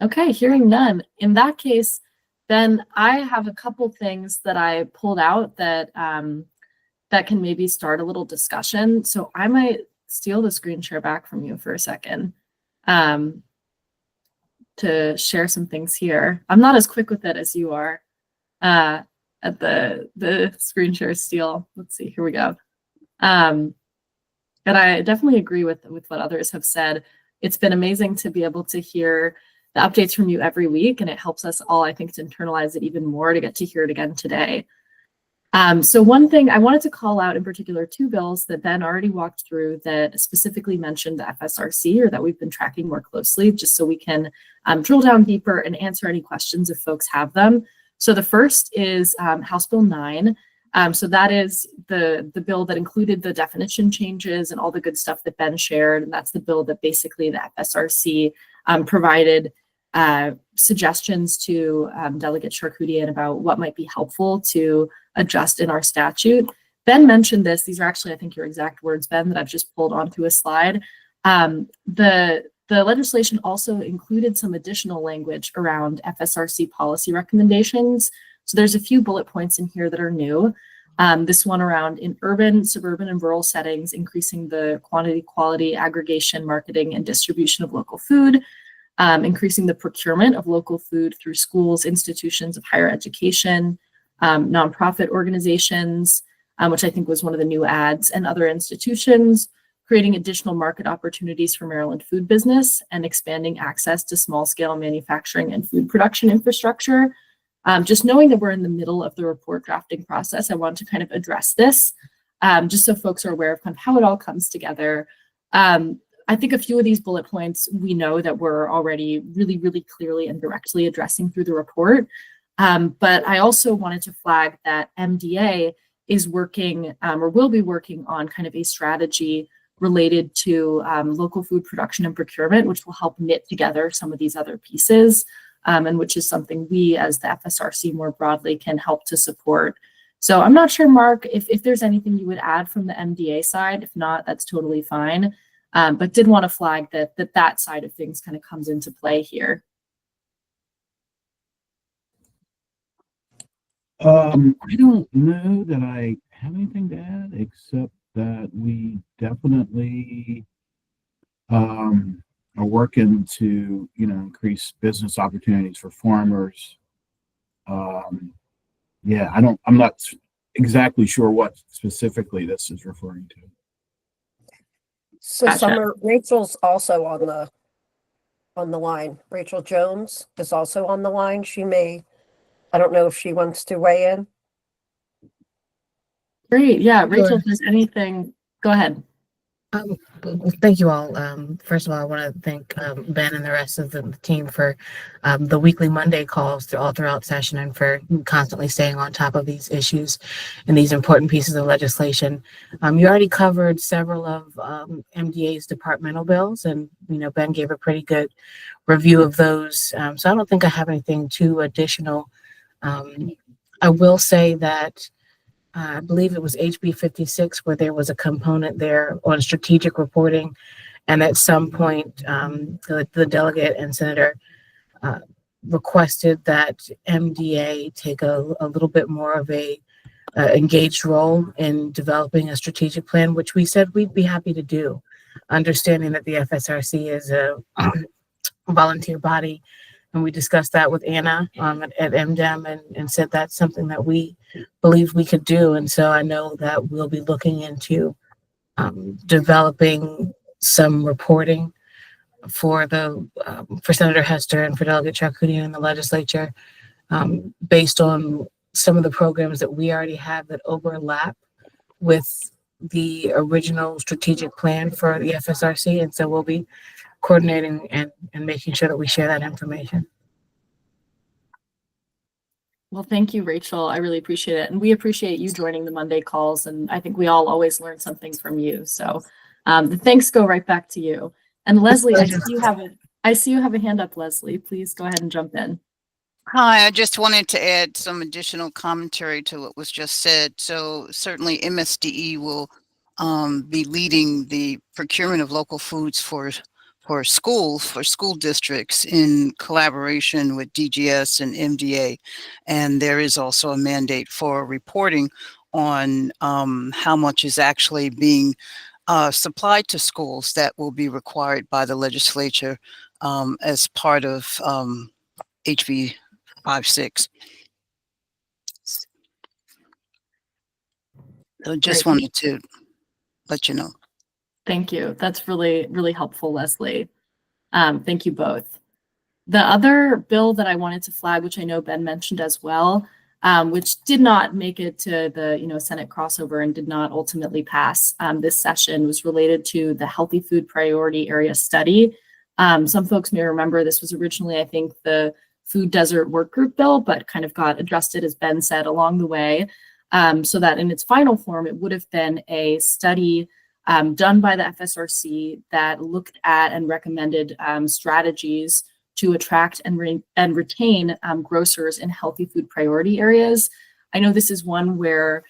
Okay, hearing none. In that case, then I have a couple things that I pulled out that that can maybe start a little discussion. So I might steal the screen share back from you for a second to share some things here. I'm not as quick with it as you are at the screen share steal. Let's see, here we go. And I definitely agree with what others have said. It's been amazing to be able to hear the updates from you every week, and it helps us all, I think, to internalize it even more to get to hear it again today. So one thing I wanted to call out in particular, two bills that Ben already walked through that specifically mentioned the FSRC, or that we've been tracking more closely, just so we can drill down deeper and answer any questions if folks have them. So the first is House Bill 9. So that is the bill that included the definition changes and all the good stuff that Ben shared. And that's the bill that basically the FSRC provided suggestions to Delegate Charkoudian about what might be helpful to adjust in our statute. Ben mentioned this. These are actually, I think, your exact words, Ben, that I've just pulled onto a slide. The legislation also included some additional language around FSRC policy recommendations. So there's a few bullet points in here that are new. This one around in urban, suburban, and rural settings, increasing the quantity, quality, aggregation, marketing, and distribution of local food, increasing the procurement of local food through schools, institutions of higher education, nonprofit organizations, which I think was one of the new ads, and other institutions, creating additional market opportunities for Maryland food business, and expanding access to small-scale manufacturing and food production infrastructure. Just knowing that we're in the middle of the report drafting process, I want to kind of address this, just so folks are aware of kind of how it all comes together. I think a few of these bullet points we know that we're already really, really clearly and directly addressing through the report. But I also wanted to flag that MDA is working or will be working on kind of a strategy related to local food production and procurement, which will help knit together some of these other pieces, and which is something we as the FSRC more broadly can help to support. So I'm not sure, Mark, if there's anything you would add from the MDA side. If not, that's totally fine. But did want to flag that side of things kind of comes into play here. I don't know that I have anything to add, except that we definitely are working to, increase business opportunities for farmers. Yeah, I'm not exactly sure what specifically this is referring to. So Gotcha. Summer, Rachel's also on the line. Rachel Jones is also on the line. I don't know if she wants to weigh in. Great. Yeah, Rachel, Sure. if there's anything, go ahead. Thank you all. First of all, I want to thank Ben and the rest of the team for the weekly Monday calls all throughout session, and for constantly staying on top of these issues and these important pieces of legislation. You already covered several of MDA's departmental bills, and Ben gave a pretty good review of those. So I don't think I have anything too additional. I will say that I believe it was HB 56, where there was a component there on strategic reporting. And at some point, the delegate and senator requested that MDA take a little bit more of a engaged role in developing a strategic plan, which we said we'd be happy to do, understanding that the FSRC is a volunteer body. And we discussed that with Anna at MDEM and said that's something that we believe we could do. And so I know that we'll be looking into developing some reporting for for Senator Hester and for Delegate Charkoudian in the legislature, based on some of the programs that we already have that overlap with the original strategic plan for the FSRC. And so we'll be coordinating and making sure that we share that information. Well, thank you, Rachel. I really appreciate it. And we appreciate you joining the Monday calls. And I think we all always learn something from you. So the thanks go right back to you. And Leslie, I see you have a hand up, Leslie. Please go ahead and jump in. Hi, I just wanted to add some additional commentary to what was just said. So certainly MSDE will be leading the procurement of local foods for schools, for school districts in collaboration with DGS and MDA. And there is also a mandate for reporting on how much is actually being supplied to schools that will be required by the legislature as part of HB 56. So just wanted to let you know. Thank you. That's really, really helpful, Leslie. Thank you both. The other bill that I wanted to flag, which I know Ben mentioned as well, which did not make it to the Senate crossover and did not ultimately pass this session, was related to the Healthy Food Priority Area Study. Some folks may remember this was originally, I think, the Food Desert Work Group bill, but kind of got adjusted, as Ben said, along the way, so that in its final form, it would have been a study done by the FSRC that looked at and recommended strategies to attract and retain grocers in healthy food priority areas. I know this is one where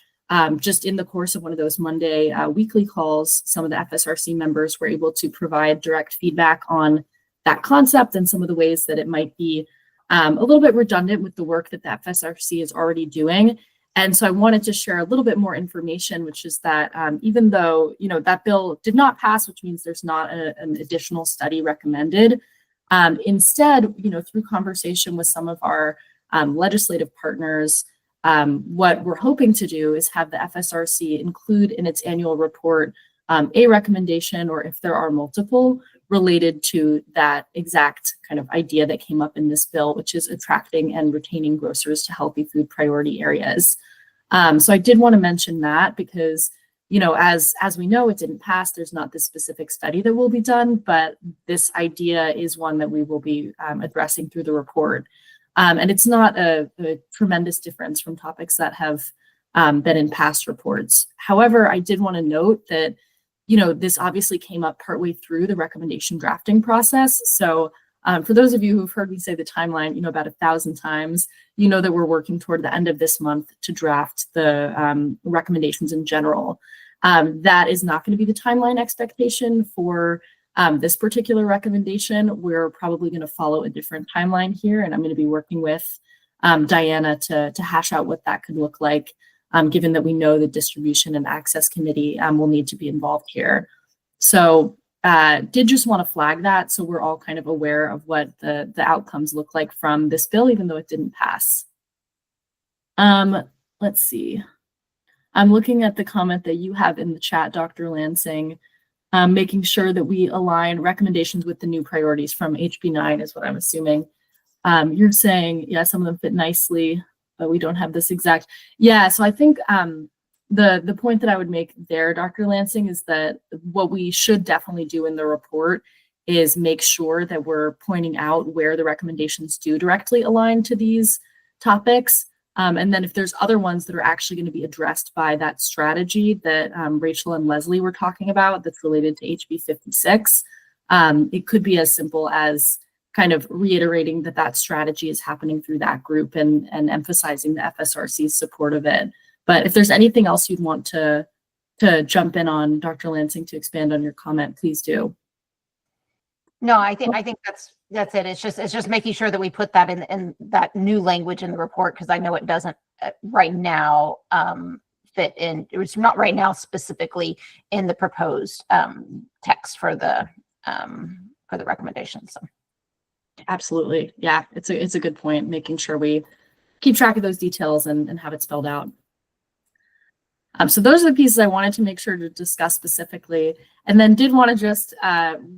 just in the course of one of those Monday weekly calls, some of the FSRC members were able to provide direct feedback on that concept and some of the ways that it might be a little bit redundant with the work that the FSRC is already doing. And so I wanted to share a little bit more information, which is that even though that bill did not pass, which means there's not an additional study recommended, instead, through conversation with some of our legislative partners, what we're hoping to do is have the FSRC include in its annual report a recommendation, or if there are multiple, related to that exact kind of idea that came up in this bill, which is attracting and retaining grocers to healthy food priority areas. So I did want to mention that because, as we know, it didn't pass. There's not this specific study that will be done, but this idea is one that we will be addressing through the report. And it's not a tremendous difference from topics that have been in past reports. However, I did want to note that this obviously came up partway through the recommendation drafting process. So for those of you who've heard me say the timeline, about 1,000 times, that we're working toward the end of this month to draft the recommendations in general. That is not going to be the timeline expectation for this particular recommendation. We're probably going to follow a different timeline here, and I'm going to be working with Diana to hash out what that could look like. Given that we know the Distribution and Access Committee will need to be involved here. So did just want to flag that so we're all kind of aware of what the outcomes look like from this bill, even though it didn't pass. Let's see. I'm looking at the comment that you have in the chat, Dr. Lansing, making sure that we align recommendations with the new priorities from HB 9 is what I'm assuming. You're saying, yeah, some of them fit nicely, but we don't have this exact. Yeah, so I think the point that I would make there, Dr. Lansing, is that what we should definitely do in the report is make sure that we're pointing out where the recommendations do directly align to these topics. And then if there's other ones that are actually going to be addressed by that strategy that Rachel and Leslie were talking about that's related to HB 56, it could be as simple as kind of reiterating that strategy is happening through that group and emphasizing the FSRC's support of it. But if there's anything else you'd want to jump in on, Dr. Lansing, to expand on your comment, please do. No, I think that's it. It's just making sure that we put that in that new language in the report, because I know it doesn't right now fit in. It's not right now specifically in the proposed text for the recommendations. So. Absolutely. Yeah, it's a good point, making sure we keep track of those details and have it spelled out. So those are the pieces I wanted to make sure to discuss specifically, and then did want to just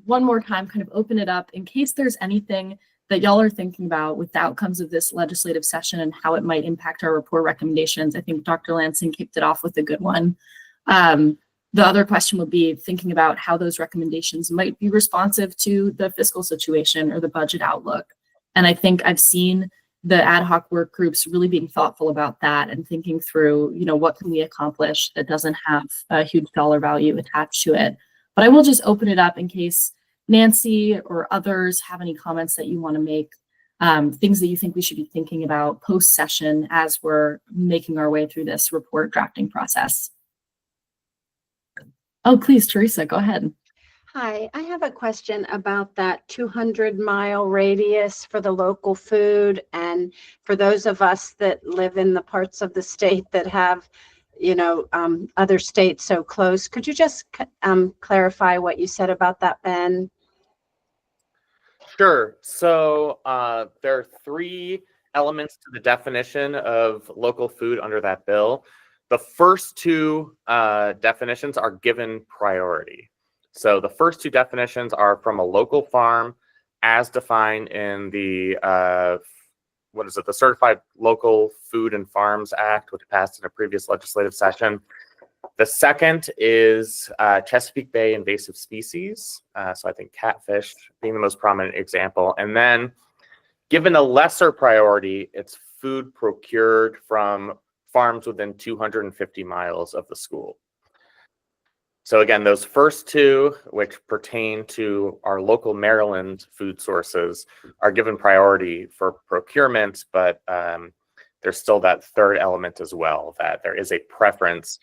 one more time kind of open it up in case there's anything that y'all are thinking about with the outcomes of this legislative session and how it might impact our report recommendations. I think Dr. Lansing kicked it off with a good one. The other question would be thinking about how those recommendations might be responsive to the fiscal situation or the budget outlook. And I think I've seen the ad hoc work groups really being thoughtful about that and thinking through, what can we accomplish that doesn't have a huge dollar value attached to it. But I will just open it up in case Nancy or others have any comments that you want to make, things that you think we should be thinking about post-session as we're making our way through this report drafting process. Oh, please, Teresa, go ahead. Hi, I have a question about that 200-mile radius for the local food, and for those of us that live in the parts of the state that have, other states so close. Could you just clarify what you said about that, Ben? Sure. So there are 3 elements to the definition of local food under that bill. The first 2 definitions are given priority. So the first 2 definitions are from a local farm as defined in the, the Certified Local Food and Farms Act, which passed in a previous legislative session. The second is Chesapeake Bay invasive species. So I think catfish being the most prominent example. And then given a lesser priority, it's food procured from farms within 250 miles of the school. So again, those first 2, which pertain to our local Maryland food sources, are given priority for procurement, but there's still that third element as well, that there is a preference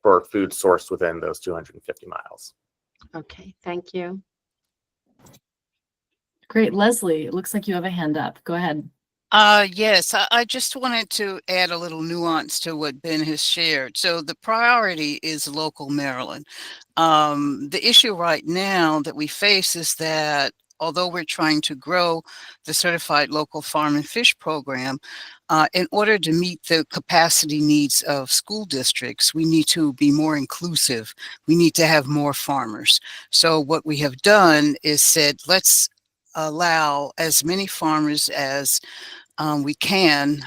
for food sourced within those 250 miles. Okay, thank you. Great. Leslie, it looks like you have a hand up. Go ahead. Yes, I just wanted to add a little nuance to what Ben has shared. So the priority is local Maryland. The issue right now that we face is that although we're trying to grow the Certified Local Farm and Fish program, in order to meet the capacity needs of school districts, we need to be more inclusive. We need to have more farmers. So what we have done is said, let's allow as many farmers as we can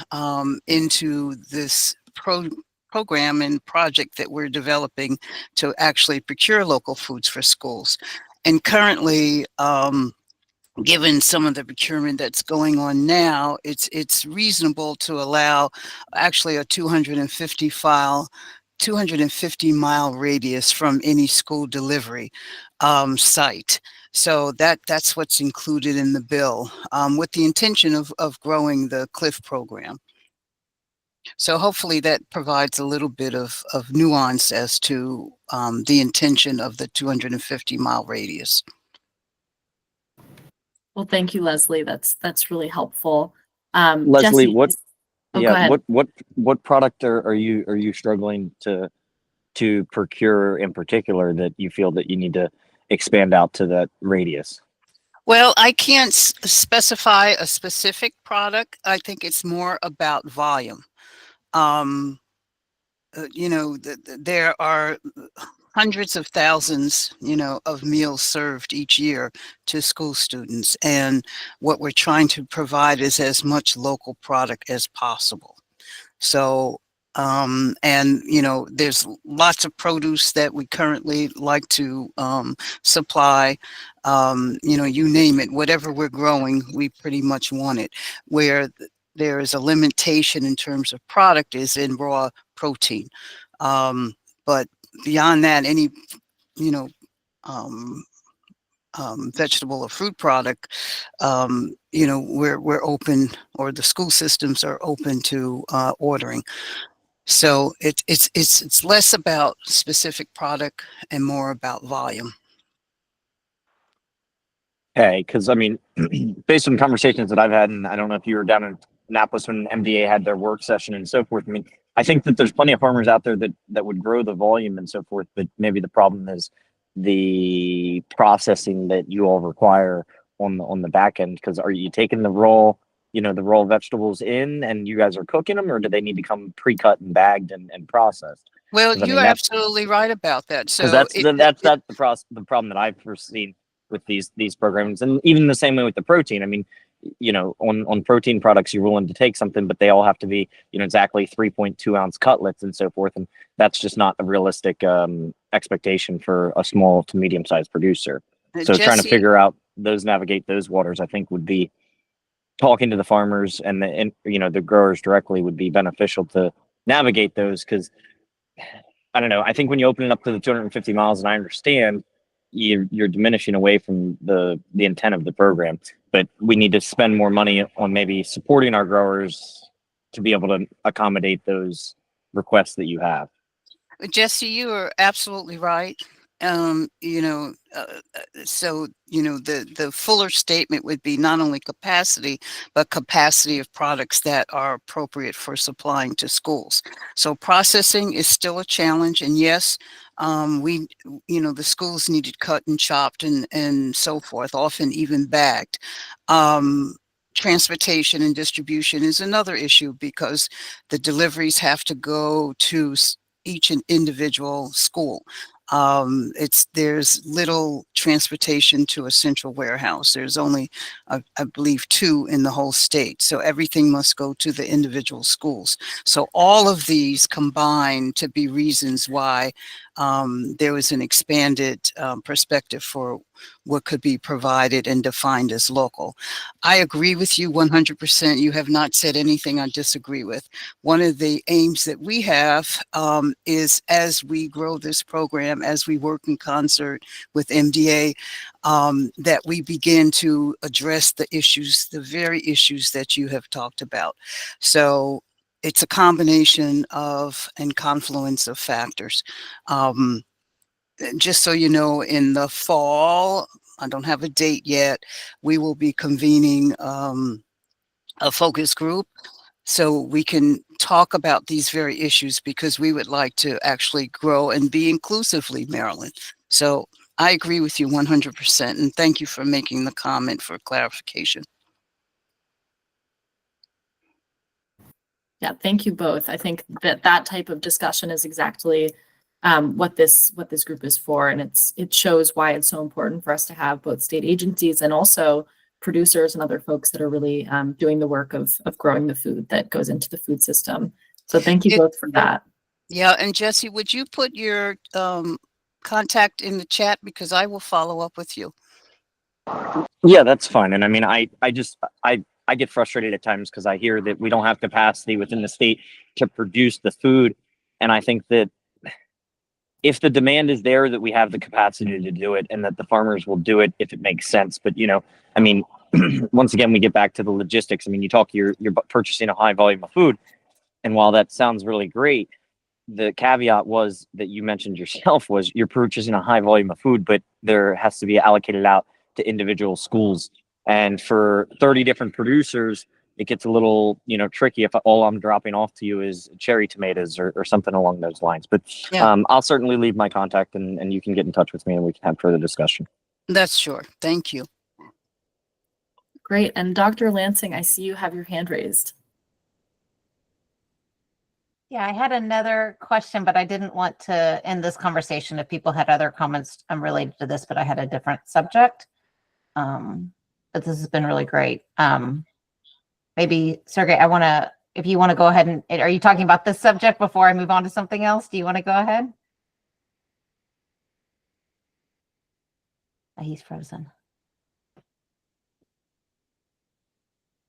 into this program and project that we're developing to actually procure local foods for schools. And currently, given some of the procurement that's going on now, it's reasonable to allow actually a 250-mile radius from any school delivery site. So that's what's included in the bill, with the intention of growing the CLIF program. So hopefully that provides a little bit of nuance as to the intention of the 250-mile radius. Well, thank you, Leslie. That's really helpful. Leslie, Jesse, go ahead. what product are you struggling to procure in particular that you feel that you need to expand out to that radius? Well, I can't specify a specific product. I think it's more about volume. There are hundreds of thousands, of meals served each year to school students. And what we're trying to provide is as much local product as possible. So, there's lots of produce that we currently like to supply. You name it, whatever we're growing, we pretty much want it. Where there is a limitation in terms of product is in raw protein. But beyond that, any, vegetable or fruit product, we're open, or the school systems are open to ordering. So it's less about specific product and more about volume. Okay, because I mean, based on conversations that I've had, and I don't know if you were down in Annapolis when MDA had their work session and so forth. I mean, I think that there's plenty of farmers out there that would grow the volume and so forth, but maybe the problem is the processing that you all require on the back end. Because are you taking the raw vegetables in, and you guys are cooking them, or do they need to come pre-cut and bagged and processed? Well, 'Cause, I you mean, are that's absolutely right about that. because So that's the problem that I've foreseen with these programs, and even the same way with the protein. I mean, on protein products, you're willing to take something, but they all have to be exactly 3.2 ounce cutlets and so forth, and that's just not a realistic expectation for a small to medium sized producer. So trying to Jesse, navigate those waters, I think would be talking to the farmers and the growers directly would be beneficial to navigate those, because I don't know. I think when you open it up to the 250 miles, and I understand you're diminishing away from the intent of the program, but we need to spend more money on maybe supporting our growers to be able to accommodate those requests that you have. You are absolutely right. So the fuller statement would be not only capacity, but capacity of products that are appropriate for supplying to schools. So processing is still a challenge, and yes, the schools needed cut and chopped and so forth, often even bagged. Transportation and distribution is another issue because the deliveries have to go to each and individual school. There's little transportation to a central warehouse. There's only, I believe, 2 in the whole state. So everything must go to the individual schools. So all of these combine to be reasons why there was an expanded perspective for what could be provided and defined as local. I agree with you 100%. You have not said anything I disagree with. One of the aims that we have is, as we grow this program, as we work in concert with MDA, that we begin to address the issues, the very issues that you have talked about. So it's a combination of and confluence of factors. Just so you know, in the fall, I don't have a date yet, we will be convening a focus group so we can talk about these very issues, because we would like to actually grow and be inclusively Maryland. So I agree with you 100%, and thank you for making the comment for clarification. Yeah, thank you both. I think that type of discussion is exactly what this group is for, and it shows why it's so important for us to have both state agencies and also producers and other folks that are really doing the work of growing the food that goes into the food system. So thank you both for that. Yeah, and Jesse, would you put your contact in the chat, because I will follow up with you. Yeah, that's fine. And I mean, I get frustrated at times because I hear that we don't have capacity within the state to produce the food. And I think that if the demand is there, that we have the capacity to do it, and that the farmers will do it if it makes sense. But, I mean, once again, we get back to the logistics. I mean, you're purchasing a high volume of food. And while that sounds really great, the caveat was that you mentioned yourself was you're purchasing a high volume of food, but there has to be allocated out to individual schools. And for 30 different producers, it gets a little, tricky if all I'm dropping off to you is cherry tomatoes or something along those lines. But Yeah. I'll certainly leave my contact, and you can get in touch with me and we can have further discussion. That's sure. Thank you. Great. And Dr. Lansing, I see you have your hand raised. Yeah, I had another question, but I didn't want to end this conversation if people had other comments related to this, but I had a different subject. But this has been really great. Maybe, Sergey, if you want to go ahead and, are you talking about this subject before I move on to something else? Do you want to go ahead? Oh, he's frozen.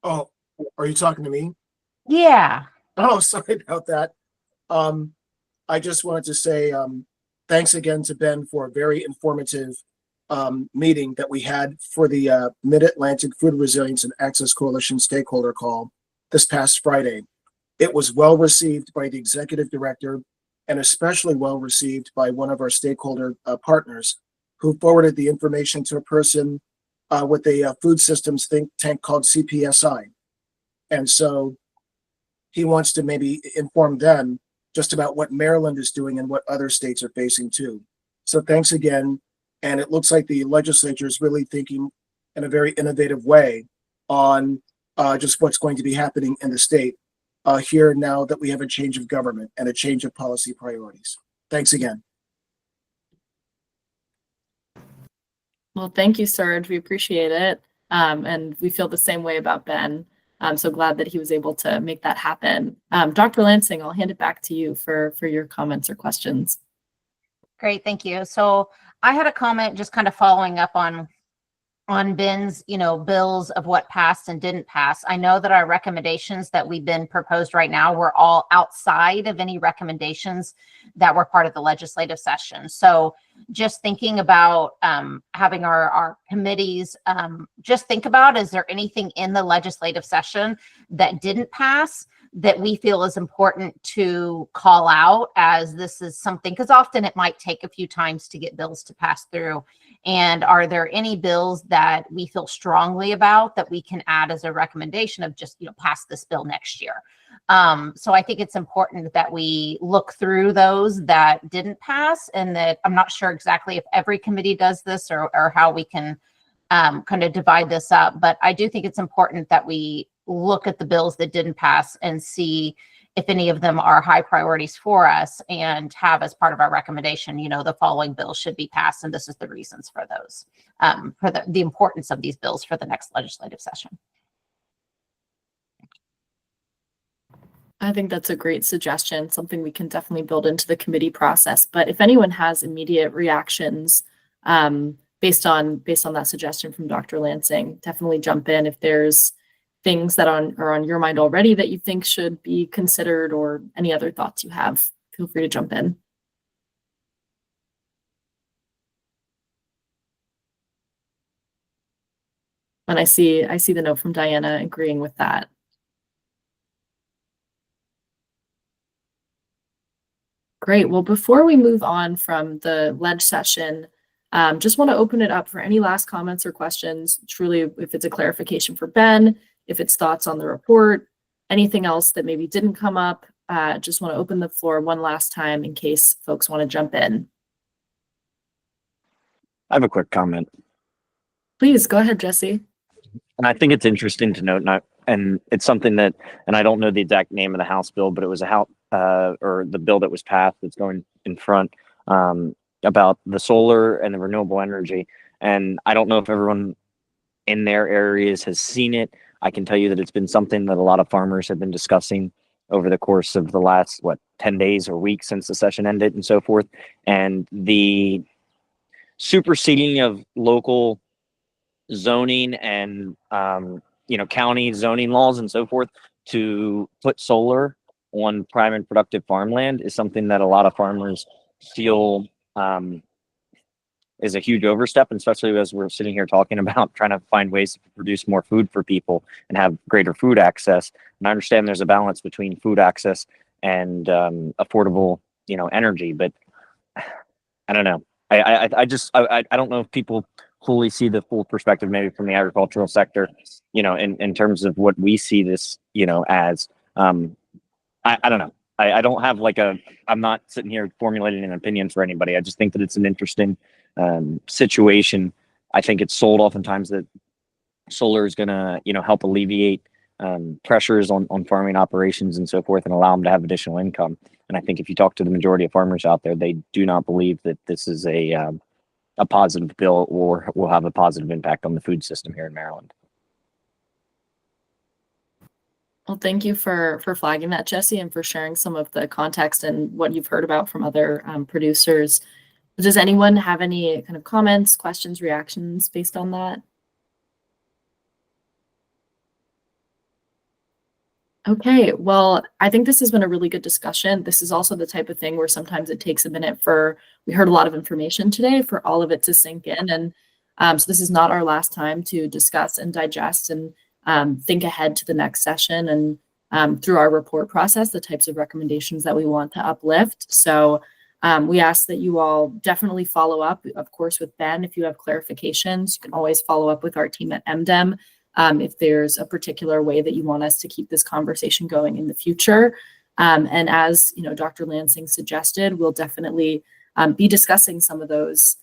Oh, are you talking to me? Yeah. Oh, sorry about that. I just wanted to say thanks again to Ben for a very informative meeting that we had for the Mid-Atlantic Food Resilience and Access Coalition stakeholder call this past Friday. It was well received by the executive director and especially well received by one of our stakeholder partners who forwarded the information to a person with a food systems think tank called CPSI. And so he wants to maybe inform them just about what Maryland is doing and what other states are facing too. So thanks again. And it looks like the legislature is really thinking in a very innovative way on just what's going to be happening in the state here now that we have a change of government and a change of policy priorities. Thanks again. Well, thank you, Serge. We appreciate it. And we feel the same way about Ben. I'm so glad that he was able to make that happen. Dr. Lansing, I'll hand it back to you for your comments or questions. Great, thank you. So I had a comment just kind of following up on Ben's, bills of what passed and didn't pass. I know that our recommendations that we've been proposed right now were all outside of any recommendations that were part of the legislative session. So just thinking about having our committees, just think about, is there anything in the legislative session that didn't pass that we feel is important to call out, as this is something, because often it might take a few times to get bills to pass through. And are there any bills that we feel strongly about that we can add as a recommendation of just, pass this bill next year? So I think it's important that we look through those that didn't pass, and that I'm not sure exactly if every committee does this or how we can kind of divide this up. But I do think it's important that we look at the bills that didn't pass and see if any of them are high priorities for us, and have as part of our recommendation, the following bills should be passed, and this is the reasons for those, for the importance of these bills for the next legislative session. I think that's a great suggestion, something we can definitely build into the committee process. But if anyone has immediate reactions based on that suggestion from Dr. Lansing, definitely jump in. If there's things that are on your mind already that you think should be considered, or any other thoughts you have, feel free to jump in. And I see the note from Diana agreeing with that. Great. Well, before we move on from the ledge session, just want to open it up for any last comments or questions. Truly, if it's a clarification for Ben, if it's thoughts on the report, anything else that maybe didn't come up, just want to open the floor one last time in case folks want to jump in. I have a quick comment. Please go ahead, Jesse. And I think it's interesting to note, and it's something that, and I don't know the exact name of the House bill, but it was a House or the bill that was passed that's going in front about the solar and the renewable energy. And I don't know if everyone in their areas has seen it. I can tell you that it's been something that a lot of farmers have been discussing over the course of the last, 10 days or weeks since the session ended and so forth. And the superseding of local zoning and, county zoning laws and so forth to put solar on prime and productive farmland is something that a lot of farmers feel is a huge overstep, and especially as we're sitting here talking about trying to find ways to produce more food for people and have greater food access. And I understand there's a balance between food access and affordable, energy, but I don't know. I don't know if people fully see the full perspective, maybe from the agricultural sector, in terms of what we see this, as. I don't know. I don't have I'm not sitting here formulating an opinion for anybody. I just think that it's an interesting situation. I think it's sold oftentimes that solar is going to, help alleviate pressures on farming operations and so forth, and allow them to have additional income. And I think if you talk to the majority of farmers out there, they do not believe that this is a positive bill or will have a positive impact on the food system here in Maryland. Well, thank you for flagging that, Jesse, and for sharing some of the context and what you've heard about from other producers. Does anyone have any kind of comments, questions, reactions based on that? Okay, well, I think this has been a really good discussion. This is also the type of thing where sometimes it takes a minute we heard a lot of information today, for all of it to sink in. And so this is not our last time to discuss and digest and think ahead to the next session. through our report process, the types of recommendations that we want to uplift. So we ask that you all definitely follow up, of course, with Ben. If you have clarifications, you can always follow up with our team at MDEM if there's a particular way that you want us to keep this conversation going in the future. And as Dr. Lansing suggested, we'll definitely be discussing some of those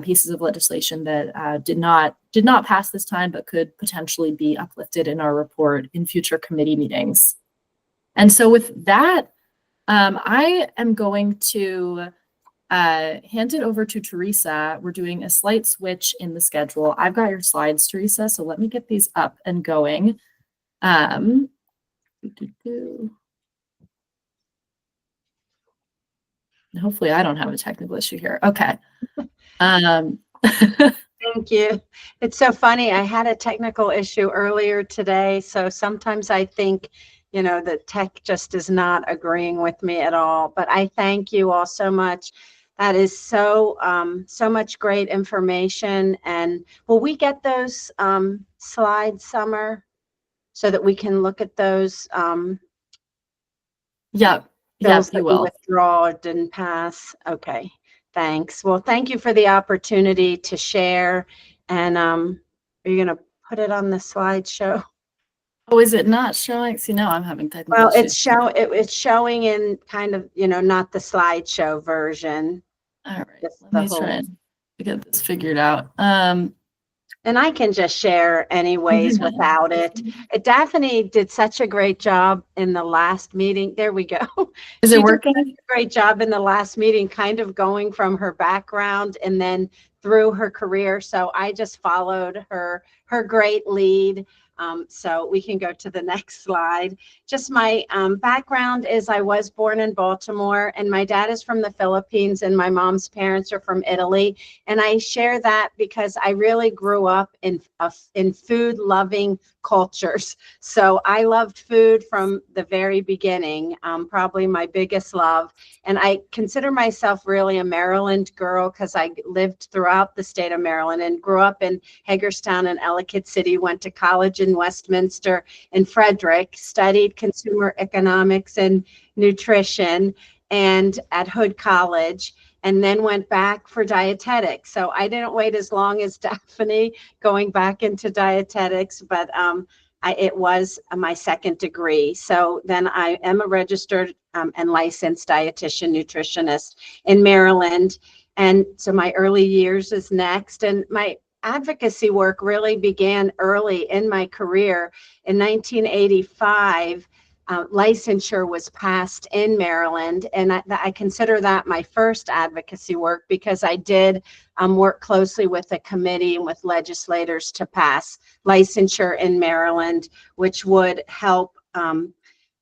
pieces of legislation that did not pass this time, but could potentially be uplifted in our report in future committee meetings. And so with that, I am going to hand it over to Teresa. We're doing a slight switch in the schedule. I've got your slides, Teresa, so let me get these up and going. Hopefully I don't have a technical issue here. Okay. Thank you. It's so funny. I had a technical issue earlier today. So sometimes I think, the tech just is not agreeing with me at all. But I thank you all so much. That is so much great information. And will we get those slides, Summer, so that we can look at those? Yep, you will. Withdraw or didn't pass. Okay. Thanks. Well, thank you for the opportunity to share. And are you going to put it on the slideshow? Oh, is it not showing? See, now I'm having technical Well, issues. it's showing in kind of, not the slideshow version. All right. Let me try and get this figured out. And I can just share anyways without it. Daphne did such a great job in the last meeting. There we go. Is it working? She did a great job in the last meeting, kind of going from her background and then through her career. So I just followed her great lead. So we can go to the next slide. Just my background is I was born in Baltimore, and my dad is from the Philippines and my mom's parents are from Italy. And I share that because I really grew up in food loving cultures. So I loved food from the very beginning, probably my biggest love. And I consider myself really a Maryland girl because I lived throughout the state of Maryland and grew up in Hagerstown and Ellicott City, went to college in Westminster and Frederick, studied consumer economics and nutrition and at Hood College, and then went back for dietetics. So I didn't wait as long as Daphne going back into dietetics, but it was my second degree. So then I am a registered and licensed dietitian nutritionist in Maryland. And so my early years is next. And my advocacy work really began early in my career. In 1985, licensure was passed in Maryland, and I consider that my first advocacy work because I did work closely with a committee and with legislators to pass licensure in Maryland, which would help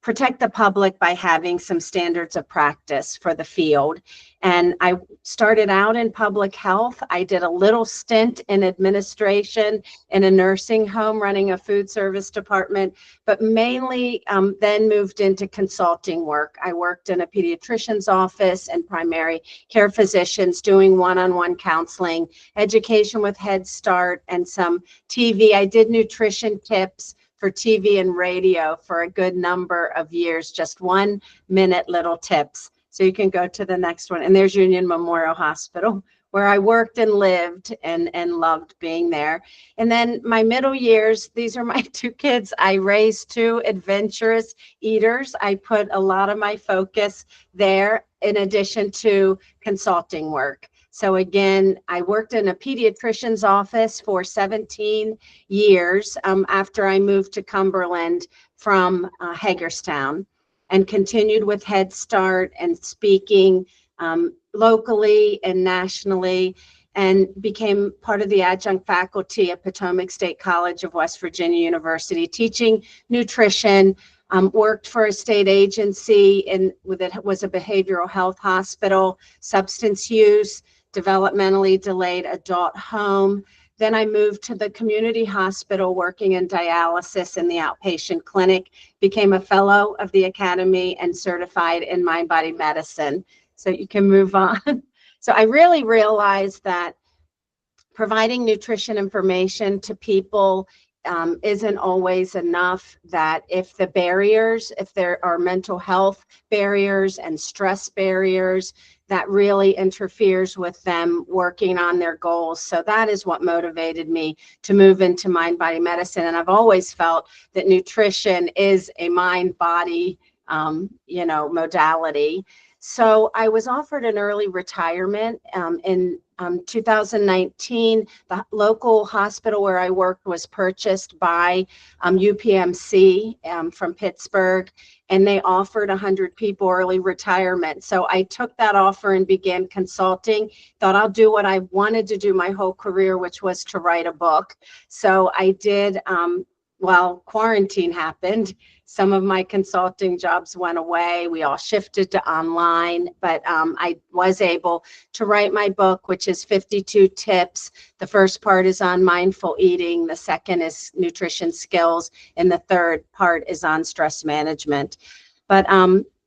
protect the public by having some standards of practice for the field. And I started out in public health. I did a little stint in administration in a nursing home running a food service department, but mainly then moved into consulting work. I worked in a pediatrician's office and primary care physicians doing one-on-one counseling, education with Head Start, and some TV. I did nutrition tips for TV and radio for a good number of years, just 1 minute little tips. So you can go to the next one. And there's Union Memorial Hospital, where I worked and lived and loved being there. And then my middle years, these are my two kids. I raised two adventurous eaters. I put a lot of my focus there in addition to consulting work. So again, I worked in a pediatrician's office for 17 years after I moved to Cumberland from Hagerstown, and continued with Head Start and speaking locally and nationally, and became part of the adjunct faculty at Potomac State College of West Virginia University, teaching nutrition. Worked for a state agency that was a behavioral health hospital, substance use, developmentally delayed adult home. Then I moved to the community hospital working in dialysis in the outpatient clinic, became a fellow of the academy and certified in mind-body medicine. So you can move on. So I really realized that providing nutrition information to people isn't always enough, that if there are mental health barriers and stress barriers, that really interferes with them working on their goals. So that is what motivated me to move into mind body medicine. And I've always felt that nutrition is a mind body modality. So I was offered an early retirement in 2019. The local hospital where I worked was purchased by UPMC from Pittsburgh, and they offered 100 people early retirement. So I took that offer and began consulting. Thought I'll do what I wanted to do my whole career, which was to write a book. So I did. While quarantine happened, some of my consulting jobs went away. We all shifted to online, but I was able to write my book, which is 52 tips. The first part is on mindful eating. The second is nutrition skills. And the third part is on stress management. But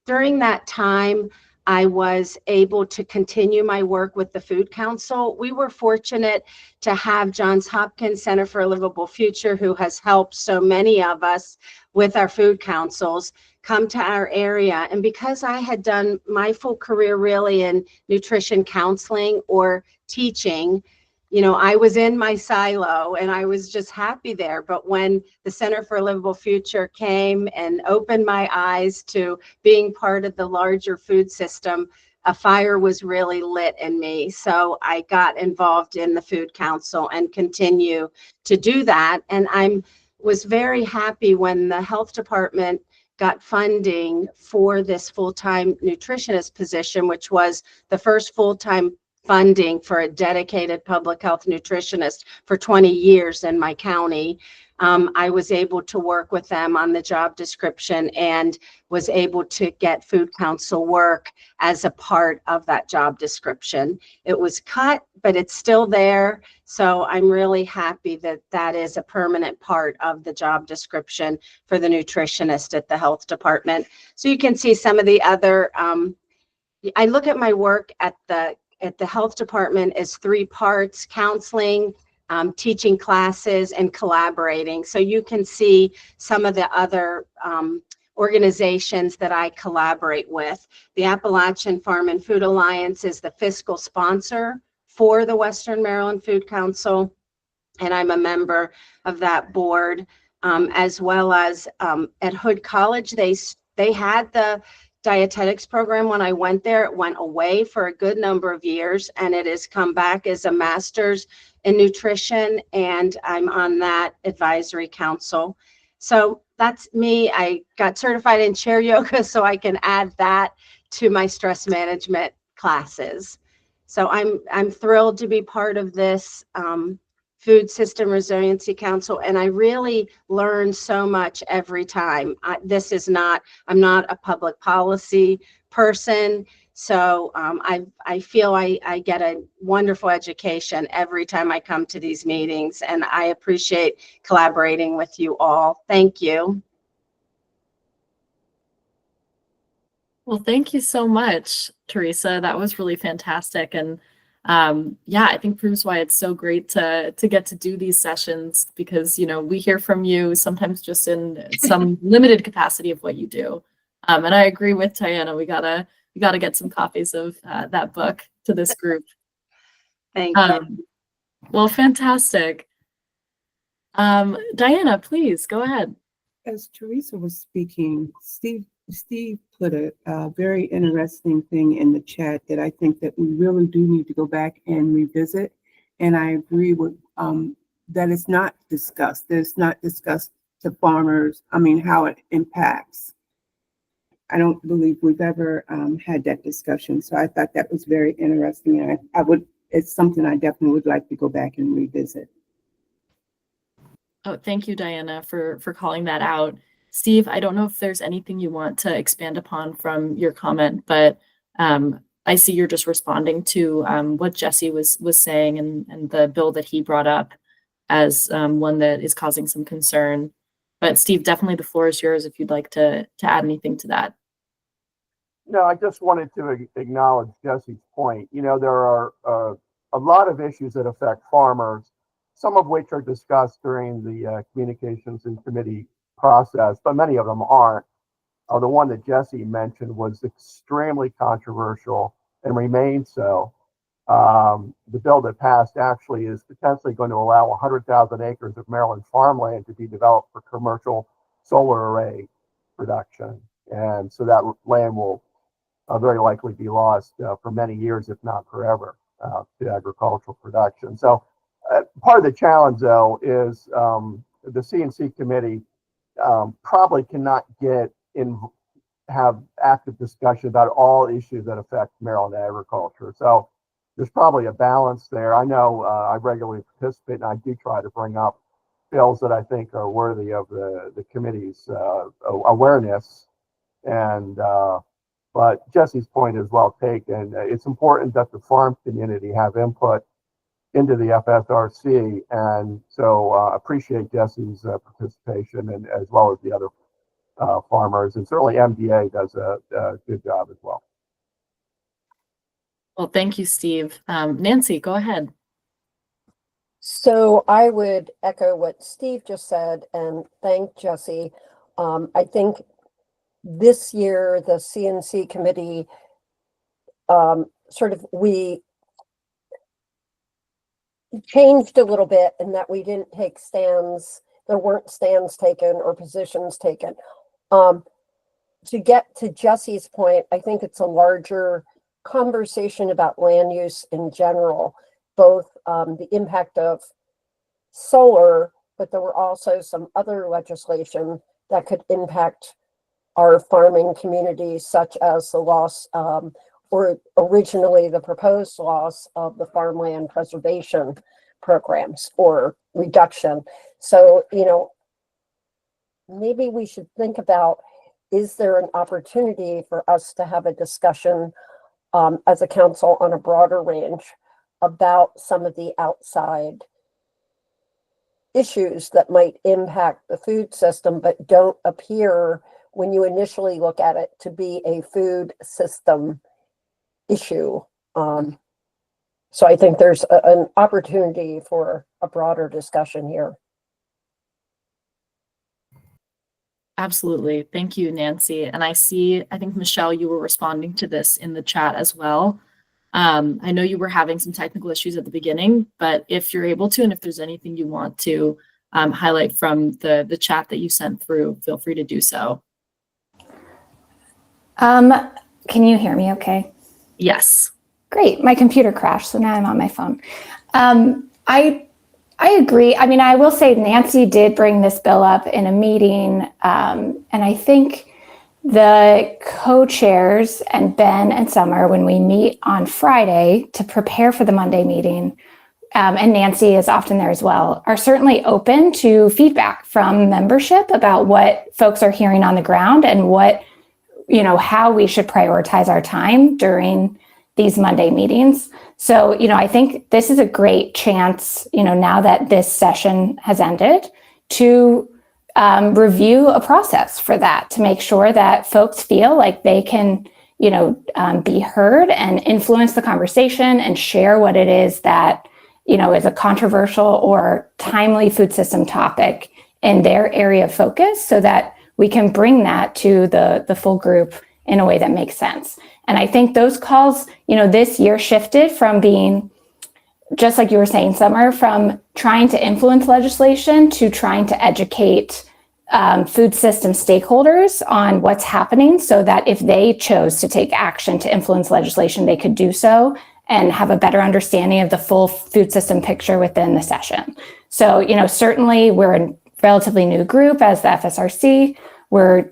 during that time, I was able to continue my work with the Food Council. We were fortunate to have Johns Hopkins Center for a Livable Future, who has helped so many of us with our food councils, come to our area. And because I had done my full career really in nutrition counseling or teaching, I was in my silo and I was just happy there. But when the Center for a Livable Future came and opened my eyes to being part of the larger food system, a fire was really lit in me. So I got involved in the Food Council and continue to do that. And I was very happy when the health department got funding for this full-time nutritionist position, which was the first full-time funding for a dedicated public health nutritionist for 20 years in my county. I was able to work with them on the job description and was able to get Food Council work as a part of that job description. It was cut, but it's still there. So I'm really happy that that is a permanent part of the job description for the nutritionist at the health department. So you can see some of the other, I look at my work at the health department as 3 parts: counseling, teaching classes, and collaborating. So you can see some of the other organizations that I collaborate with. The Appalachian Farm and Food Alliance is the fiscal sponsor for the Western Maryland Food Council, and I'm a member of that board, as well as at Hood College. They had the dietetics program when I went there. It went away for a good number of years, and it has come back as a master's in nutrition, and I'm on that advisory council. So that's me. I got certified in chair yoga, so I can add that to my stress management classes. So I'm thrilled to be part of this Food System Resiliency Council, and I really learn so much every time. I'm not a public policy person, so I feel I get a wonderful education every time I come to these meetings, and I appreciate collaborating with you all. Thank you. Well, thank you so much, Teresa. That was really fantastic. And yeah, I think proves why it's so great to get to do these sessions, because, we hear from you sometimes just in some limited capacity of what you do. And I agree with Diana. We gotta get some copies of that book to this group. Thank you. Well, fantastic. Diana, please go ahead. As Teresa was speaking, Steve put a very interesting thing in the chat that I think that we really do need to go back and revisit. And I agree with that it's not discussed. That it's not discussed to farmers. How it impacts. I don't believe we've ever had that discussion. So I thought that was very interesting. And it's something I definitely would like to go back and revisit. Oh, thank you, Diana, for calling that out. Steve, I don't know if there's anything you want to expand upon from your comment, but I see you're just responding to what Jesse was saying and the bill that he brought up as one that is causing some concern. But Steve, definitely the floor is yours if you'd like to add anything to that. No, I just wanted to acknowledge Jesse's point. There are a lot of issues that affect farmers, some of which are discussed during the communications and committee process, but many of them aren't. The one that Jesse mentioned was extremely controversial and remains so. The bill that passed actually is potentially going to allow 100,000 acres of Maryland farmland to be developed for commercial solar array production. And so that land will very likely be lost for many years, if not forever, to agricultural production. So part of the challenge, though, is the C&C committee probably cannot have active discussion about all issues that affect Maryland agriculture. So there's probably a balance there. I know I regularly participate, and I do try to bring up bills that I think are worthy of the committee's awareness. And but Jesse's point is well taken. It's important that the farm community have input into the FSRC, and so appreciate Jesse's participation, and as well as the other farmers, and certainly MDA does a good job as well. Well, thank you, Steve. Nancy, go ahead. So I would echo what Steve just said and thank Jesse. I think this year the C&C committee we changed a little bit in that we didn't take stands. There weren't stands taken or positions taken. To get to Jesse's point, I think it's a larger conversation about land use in general, both the impact of solar, but there were also some other legislation that could impact our farming communities, such as the loss or originally the proposed loss of the farmland preservation programs or reduction. So, maybe we should think about, is there an opportunity for us to have a discussion as a council on a broader range about some of the outside issues that might impact the food system, but don't appear when you initially look at it to be a food system issue. So I think there's an opportunity for a broader discussion here. Absolutely. Thank you, Nancy. And I think, Michelle, you were responding to this in the chat as well. I know you were having some technical issues at the beginning, but if you're able to, and if there's anything you want to highlight from the chat that you sent through, feel free to do so. Can you hear me okay? Yes. Great. My computer crashed, so now I'm on my phone. I agree. I mean, I will say Nancy did bring this bill up in a meeting, and I think the co-chairs and Ben and Summer, when we meet on Friday to prepare for the Monday meeting, and Nancy is often there as well, are certainly open to feedback from membership about what folks are hearing on the ground and how we should prioritize our time during these Monday meetings. So, I think this is a great chance, now that this session has ended, to review a process for that, to make sure that folks feel like they can, be heard and influence the conversation and share what it is that, is a controversial or timely food system topic in their area of focus, so that we can bring that to the full group in a way that makes sense. And I think those calls, this year shifted from being, just like you were saying, Summer, from trying to influence legislation to trying to educate food system stakeholders on what's happening, so that if they chose to take action to influence legislation, they could do so and have a better understanding of the full food system picture within the session. So, certainly we're a relatively new group as the FSRC. We're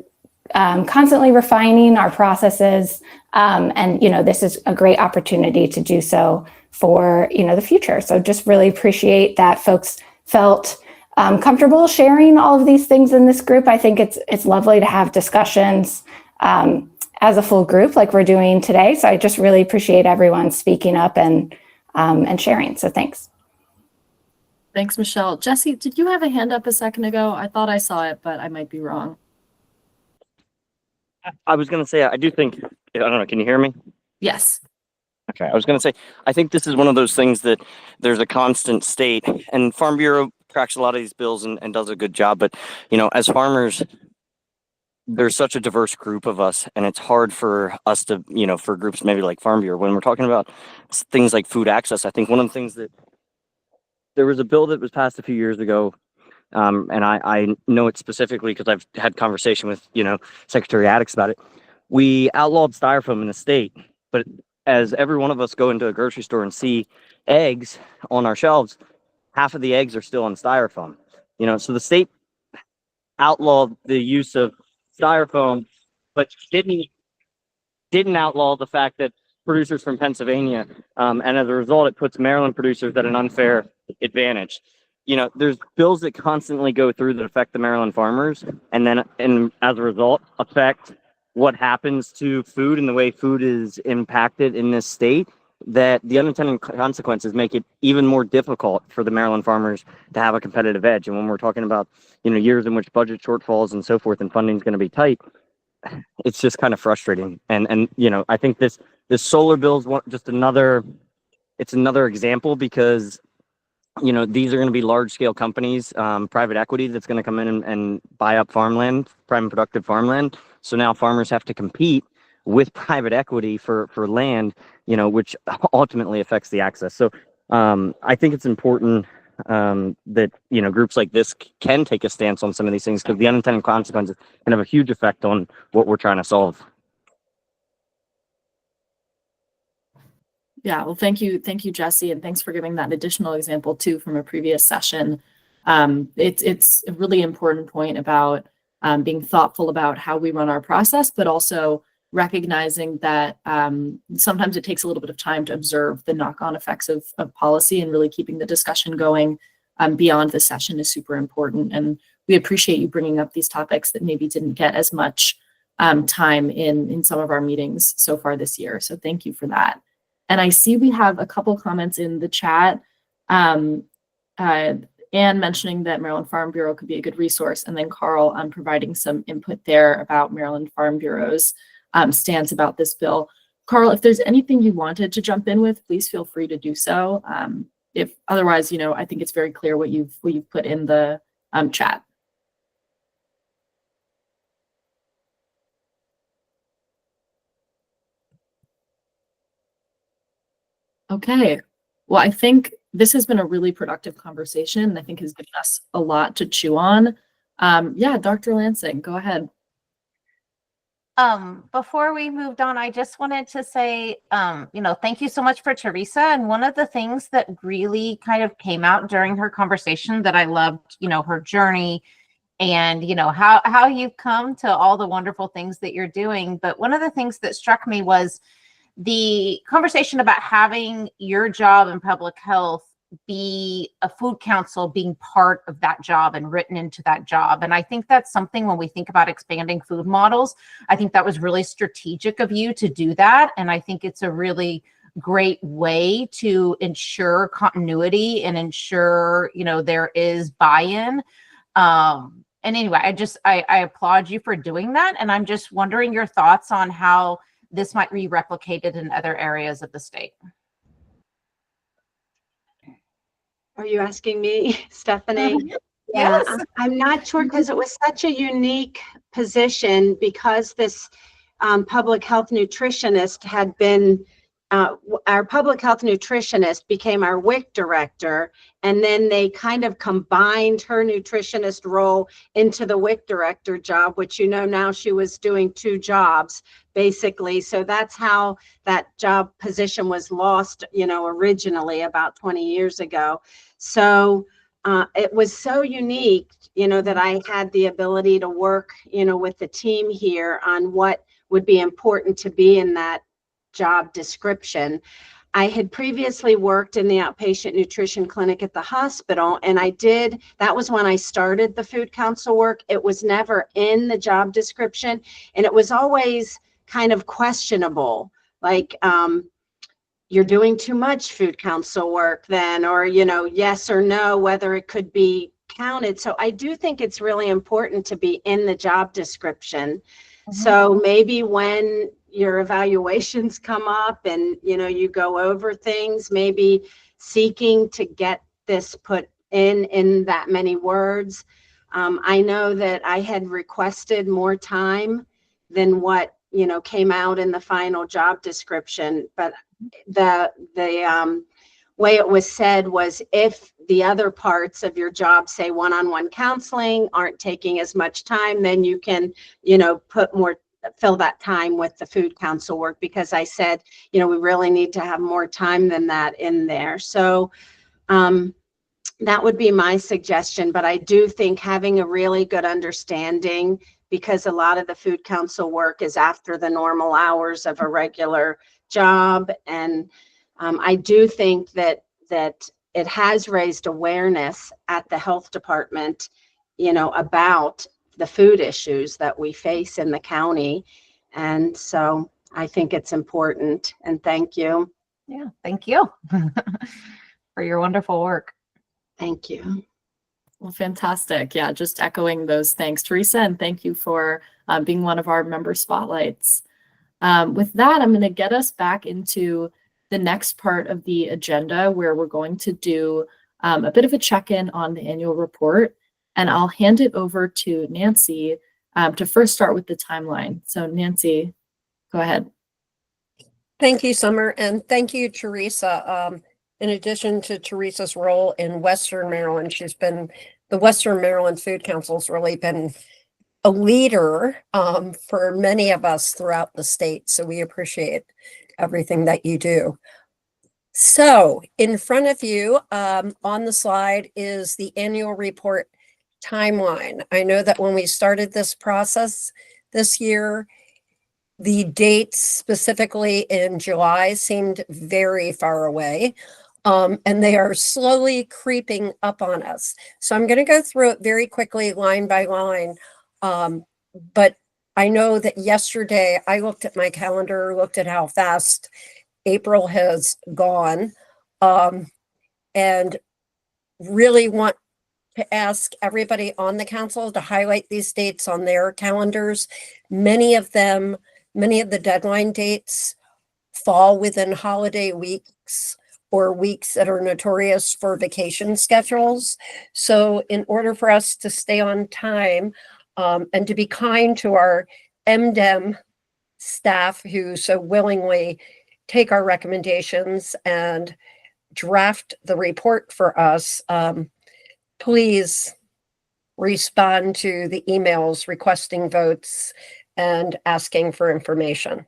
constantly refining our processes. And, this is a great opportunity to do so for, the future. So just really appreciate that folks felt comfortable sharing all of these things in this group. I think it's lovely to have discussions as a full group like we're doing today. So I just really appreciate everyone speaking up and sharing. So thanks. Thanks, Michelle. Jesse, did you have a hand up a second ago? I thought I saw it, but I might be wrong. I was going to say, I do think, I don't know, can you hear me? Yes. Okay, I was going to say, I think this is one of those things that there's a constant state, and Farm Bureau tracks a lot of these bills and does a good job. But, as farmers, there's such a diverse group of us, and it's hard for us to, for groups maybe like Farm Bureau, when we're talking about things like food access. I think one of the things that there was a bill that was passed a few years ago, and I know it specifically because I've had conversation with, Secretary Addicks about it. We outlawed styrofoam in the state, but as every one of us go into a grocery store and see eggs on our shelves, half of the eggs are still on styrofoam. So the state outlawed the use of styrofoam, but didn't outlaw the fact that producers from Pennsylvania, and as a result, it puts Maryland producers at an unfair advantage. There's bills that constantly go through that affect the Maryland farmers, and as a result, affect what happens to food and the way food is impacted in this state, that the unintended consequences make it even more difficult for the Maryland farmers to have a competitive edge. And when we're talking about, years in which budget shortfalls and so forth and funding is going to be tight, it's just kind of frustrating. And I think this solar bill is just another example, because these are going to be large scale companies, private equity that's going to come in and buy up farmland, prime productive farmland. So now farmers have to compete with private equity for land, which ultimately affects the access. So I think it's important that groups like this can take a stance on some of these things, because the unintended consequences can have a huge effect on what we're trying to solve. Yeah, well, thank you, Jesse, and thanks for giving that additional example too from a previous session. It's a really important point about being thoughtful about how we run our process, but also recognizing that sometimes it takes a little bit of time to observe the knock-on effects of policy, and really keeping the discussion going beyond the session is super important. And we appreciate you bringing up these topics that maybe didn't get as much time in some of our meetings so far this year. So thank you for that. And I see we have a couple comments in the chat. Anne mentioning that Maryland Farm Bureau could be a good resource, and then Carl providing some input there about Maryland Farm Bureau's stance about this bill. Carl, if there's anything you wanted to jump in with, please feel free to do so. If otherwise, I think it's very clear what you've put in the chat. Okay, well, I think this has been a really productive conversation, and I think has given us a lot to chew on. Yeah, Dr. Lansing, go ahead. Before we moved on, I just wanted to say, thank you so much for Teresa. And one of the things that really kind of came out during her conversation that I loved, her journey, and how you've come to all the wonderful things that you're doing. But one of the things that struck me was the conversation about having your job in public health be a food council being part of that job and written into that job. And I think that's something, when we think about expanding food models, I think that was really strategic of you to do that. And I think it's a really great way to ensure continuity and ensure, there is buy-in. And anyway, I applaud you for doing that. And I'm just wondering your thoughts on how this might be replicated in other areas of the state. Are you asking me, Stephanie? Yes. Yeah, I'm not sure, because it was such a unique position, because this public health nutritionist had been, our public health nutritionist became our WIC director, and then they kind of combined her nutritionist role into the WIC director job, which now she was doing two jobs basically. So that's how that job position was lost, originally about 20 years ago. So it was so unique, that I had the ability to work, with the team here on what would be important to be in that job description. I had previously worked in the outpatient nutrition clinic at the hospital, and that was when I started the food council work. It was never in the job description, and it was always kind of questionable, like, you're doing too much food council work then, or, yes or no, whether it could be counted. So I do think it's really important to be in the job description. So maybe when, your evaluations come up and, you go over things, maybe seeking to get this put in that many words. I know that I had requested more time than what, came out in the final job description, but the way it was said was if the other parts of your job, say one-on-one counseling, aren't taking as much time, then you can, fill that time with the food council work, because I said, we really need to have more time than that in there. So that would be my suggestion, but I do think having a really good understanding, because a lot of the food council work is after the normal hours of a regular job. And I do think that it has raised awareness at the health department, about the food issues that we face in the county. And so I think it's important. And thank you. Yeah, thank you for your wonderful work. Thank you. Well, fantastic. Yeah, just echoing those thanks, Teresa, and thank you for being one of our member spotlights. With that, I'm going to get us back into the next part of the agenda, where we're going to do a bit of a check-in on the annual report, and I'll hand it over to Nancy to first start with the timeline. So Nancy, go ahead. Thank you, Summer, and thank you, Teresa. In addition to Teresa's role in Western Maryland, the Western Maryland Food Council's really been a leader for many of us throughout the state. So we appreciate everything that you do. So in front of you on the slide is the annual report timeline. I know that when we started this process this year, the dates specifically in July seemed very far away. And they are slowly creeping up on us. So I'm going to go through it very quickly, line by line. But I know that yesterday I looked at my calendar, looked at how fast April has gone, and really want to ask everybody on the council to highlight these dates on their calendars. Many of the deadline dates fall within holiday weeks or weeks that are notorious for vacation schedules. So in order for us to stay on time and to be kind to our MDEM staff who so willingly take our recommendations and draft the report for us, please respond to the emails requesting votes and asking for information.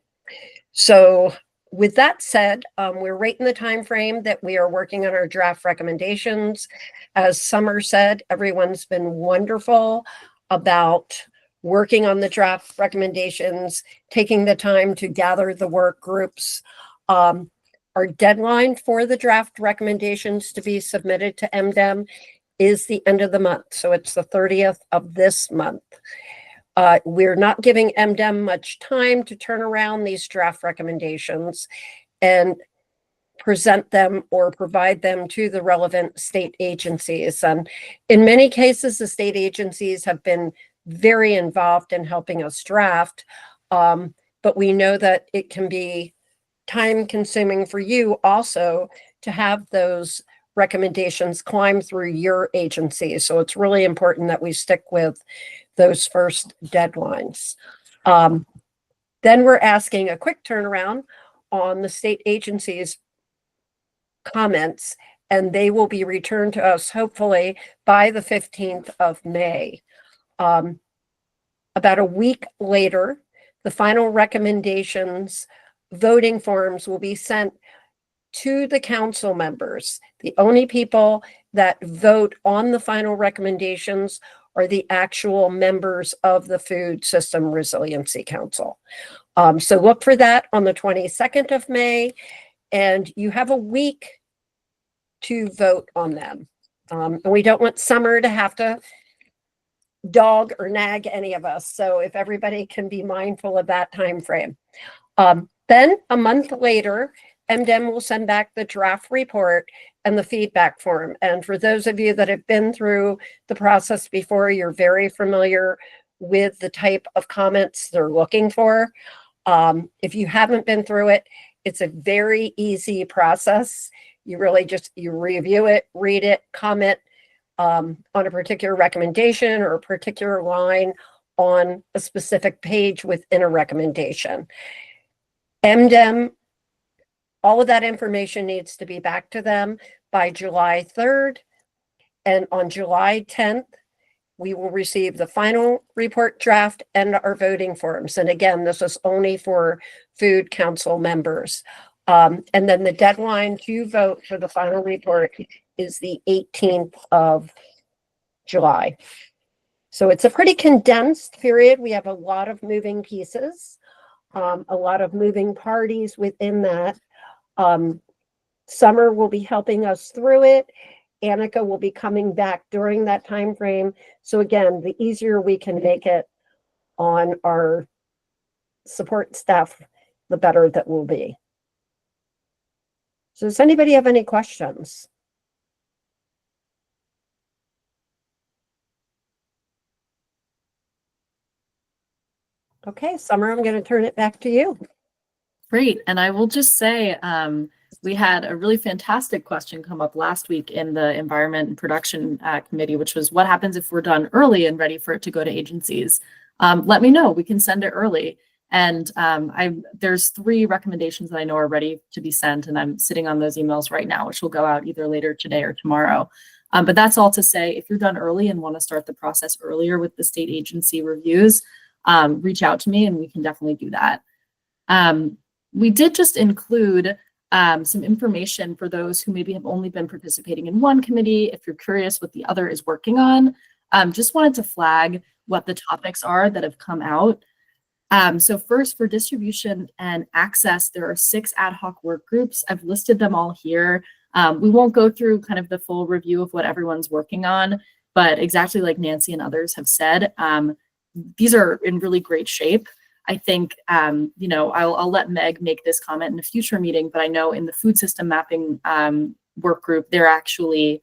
So with that said, we're right in the time frame that we are working on our draft recommendations. As Summer said, everyone's been wonderful about working on the draft recommendations, taking the time to gather the work groups. Our deadline for the draft recommendations to be submitted to MDEM is the end of the month. So it's the 30th of this month. We're not giving MDEM much time to turn around these draft recommendations and present them or provide them to the relevant state agencies. And in many cases, the state agencies have been very involved in helping us draft, but we know that it can be time consuming for you also to have those recommendations climb through your agency. So it's really important that we stick with those first deadlines. Then we're asking a quick turnaround on the state agency's comments, and they will be returned to us hopefully by the 15th of May. About a week later, the final recommendations voting forms will be sent to the council members. The only people that vote on the final recommendations are the actual members of the Food System Resiliency Council. So look for that on the 22nd of May, and you have a week to vote on them. And we don't want Summer to have to dog or nag any of us. So if everybody can be mindful of that time frame. Then a month later, MDEM will send back the draft report and the feedback form. And for those of you that have been through the process before, you're very familiar with the type of comments they're looking for. If you haven't been through it, it's a very easy process. You really just, you review it, read it, comment on a particular recommendation or a particular line on a specific page within a recommendation. MDEM, all of that information needs to be back to them by July 3rd. And on July 10th, we will receive the final report draft and our voting forms. And again, this is only for Food Council members. And then the deadline to vote for the final report is the 18th of July. So it's a pretty condensed period. We have a lot of moving pieces, a lot of moving parties within that. Summer will be helping us through it. Annika will be coming back during that time frame. So again, the easier we can make it on our support staff, the better that will be. So does anybody have any questions? Okay, Summer, I'm going to turn it back to you. Great. And I will just say, we had a really fantastic question come up last week in the Environment and Production Committee, which was what happens if we're done early and ready for it to go to agencies? Let me know. We can send it early. And there's 3 recommendations that I know are ready to be sent, and I'm sitting on those emails right now, which will go out either later today or tomorrow. But that's all to say, if you're done early and want to start the process earlier with the state agency reviews, reach out to me and we can definitely do that. We did just include some information for those who maybe have only been participating in one committee. If you're curious what the other is working on, just wanted to flag what the topics are that have come out. So first, for distribution and access, there are 6 ad hoc work groups. I've listed them all here. We won't go through kind of the full review of what everyone's working on, but exactly like Nancy and others have said, these are in really great shape. I think, you know, I'll let Meg make this comment in a future meeting, but I know in the food system mapping work group, they're actually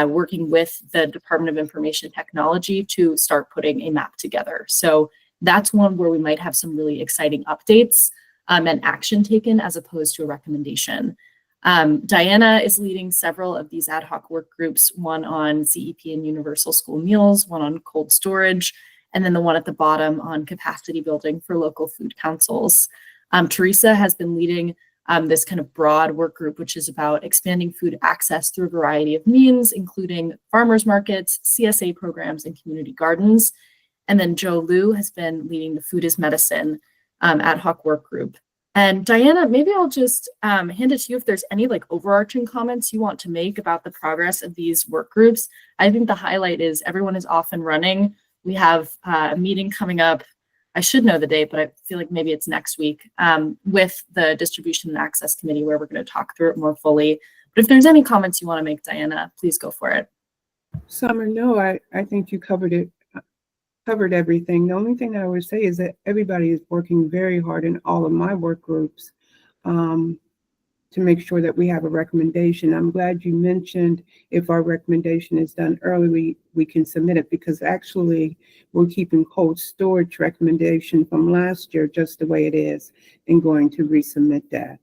working with the Department of Information Technology to start putting a map together. So that's one where we might have some really exciting updates and action taken as opposed to a recommendation. Diana is leading several of these ad hoc work groups, one on CEP and universal school meals, one on cold storage, and then the one at the bottom on capacity building for local food councils. Teresa has been leading this kind of broad work group, which is about expanding food access through a variety of means, including farmers markets, CSA programs, and community gardens. And then Joe Liu has been leading the Food is Medicine ad hoc work group. And Diana, maybe I'll just hand it to you if there's any like overarching comments you want to make about the progress of these work groups. I think the highlight is everyone is off and running. We have a meeting coming up. I should know the date, but I feel like maybe it's next week with the Distribution and Access Committee where we're going to talk through it more fully. But if there's any comments you want to make, Diana, please go for it. Summer, no, I think you covered it, covered everything. The only thing that I would say is that everybody is working very hard in all of my work groups to make sure that we have a recommendation. I'm glad you mentioned if our recommendation is done early, we can submit it, because actually we're keeping cold storage recommendation from last year just the way it is and going to resubmit that.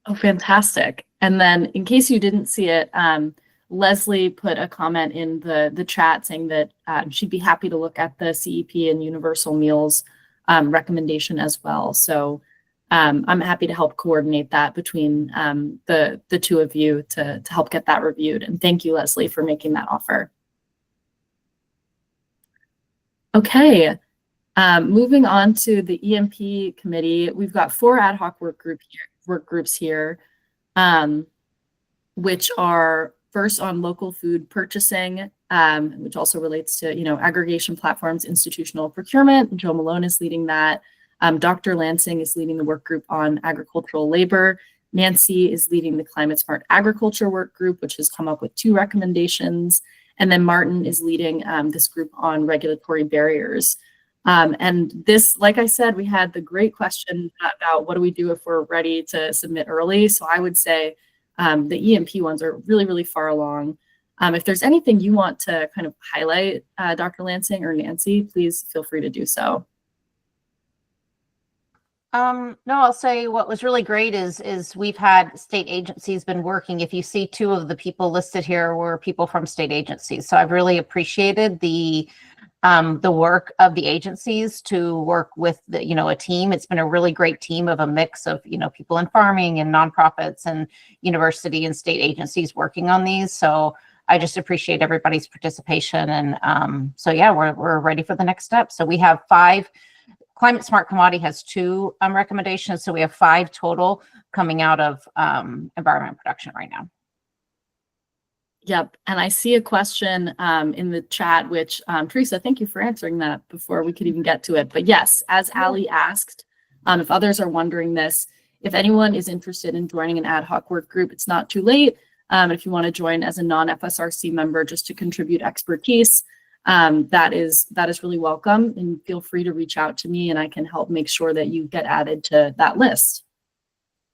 Oh, fantastic. And then in case you didn't see it, Leslie put a comment in the chat saying that she'd be happy to look at the CEP and universal meals recommendation as well. So I'm happy to help coordinate that between the 2 of you to help get that reviewed. And thank you, Leslie, for making that offer. Okay, moving on to the EMP committee, we've got 4 ad hoc work groups here, which are first on local food purchasing, which also relates to, you know, aggregation platforms, institutional procurement. Joe Malone is leading that. Dr. Lansing is leading the work group on agricultural labor. Nancy is leading the Climate Smart Agriculture work group, which has come up with 2 recommendations. And then Martin is leading this group on regulatory barriers. And this, like I said, we had the great question about what do we do if we're ready to submit early. So I would say the EMP ones are really, really far along. If there's anything you want to kind of highlight, Dr. Lansing or Nancy, please feel free to do so. No, I'll say what was really great is we've had state agencies been working. If you see two of the people listed here were people from state agencies. So I've really appreciated the work of the agencies to work with the, a team. It's been a really great team of a mix of, people in farming and nonprofits and university and state agencies working on these. So I just appreciate everybody's participation. And so, yeah, we're ready for the next step. So we have 5. Climate Smart Commodity has 2 recommendations. So we have 5 total coming out of environment production right now. Yep. And I see a question in the chat, which Teresa, thank you for answering that before we could even get to it. But yes, as Ali asked, if others are wondering this, if anyone is interested in joining an ad hoc work group, it's not too late. If you want to join as a non-FSRC member just to contribute expertise, that is really welcome, and feel free to reach out to me and I can help make sure that you get added to that list.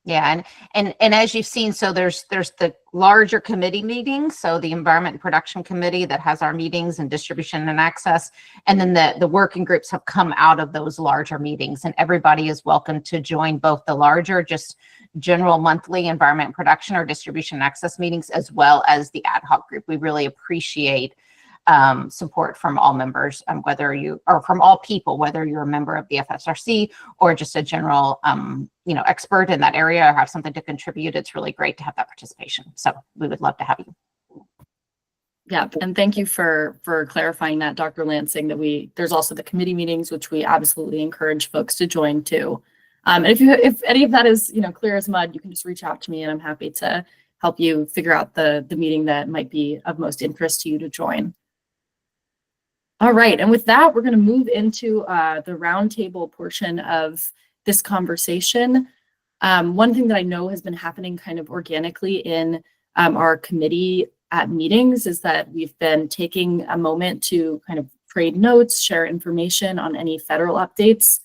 Yeah, and as you've seen, so there's the larger committee meetings, so the Environment and Production Committee that has our meetings and distribution and access, and then the working groups have come out of those larger meetings, and everybody is welcome to join both the larger, just general monthly environment and production or distribution and access meetings, as well as the ad hoc group. We really appreciate support from all members, whether you or from all people, whether you're a member of the FSRC or just a general, expert in that area or have something to contribute. It's really great to have that participation. So we would love to have you. Yeah, and thank you for clarifying that, Dr. Lansing, that there's also the committee meetings, which we absolutely encourage folks to join too. And if any of that is clear as mud, you can just reach out to me and I'm happy to help you figure out the meeting that might be of most interest to you to join. All right, and with that, we're going to move into the roundtable portion of this conversation. One thing that I know has been happening kind of organically in our committee at meetings is that we've been taking a moment to kind of trade notes, share information on any federal updates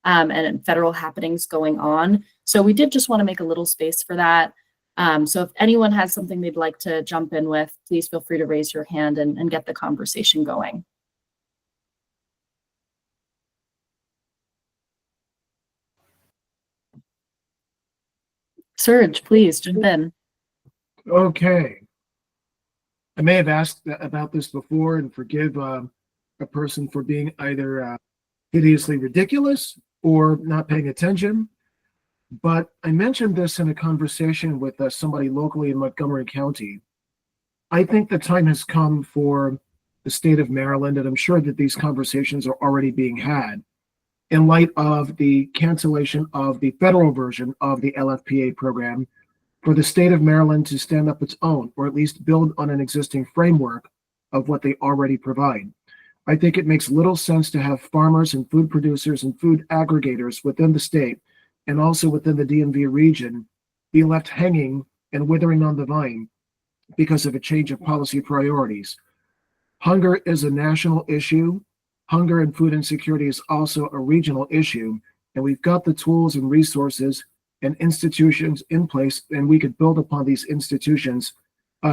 and federal happenings going on. So we did just want to make a little space for that. So if anyone has something they'd like to jump in with, please feel free to raise your hand and get the conversation going. Serge, please jump in. Okay. I may have asked about this before, and forgive a person for being either hideously ridiculous or not paying attention. But I mentioned this in a conversation with somebody locally in Montgomery County. I think the time has come for the state of Maryland, and I'm sure that these conversations are already being had, in light of the cancellation of the federal version of the LFPA program, for the state of Maryland to stand up its own, or at least build on an existing framework of what they already provide. I think it makes little sense to have farmers and food producers and food aggregators within the state and also within the DMV region be left hanging and withering on the vine because of a change of policy priorities. Hunger is a national issue. Hunger and food insecurity is also a regional issue, and we've got the tools and resources and institutions in place, and we could build upon these institutions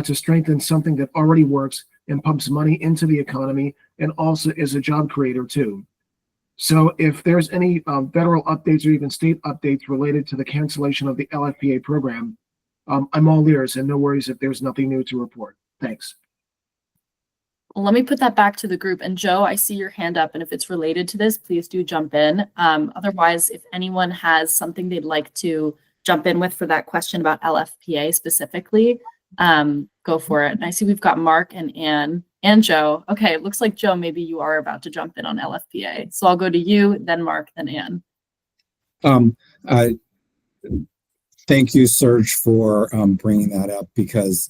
to strengthen something that already works and pumps money into the economy and also is a job creator too. So if there's any federal updates or even state updates related to the cancellation of the LFPA program, I'm all ears, and no worries if there's nothing new to report. Thanks. Well, let me put that back to the group. And Joe, I see your hand up, and if it's related to this, please do jump in. Otherwise, if anyone has something they'd like to jump in with for that question about LFPA specifically, go for it. And I see we've got Mark and Anne and Joe. Okay, it looks like Joe, maybe you are about to jump in on LFPA. So I'll go to you, then Mark, then Anne. Thank you, Serge, for bringing that up, because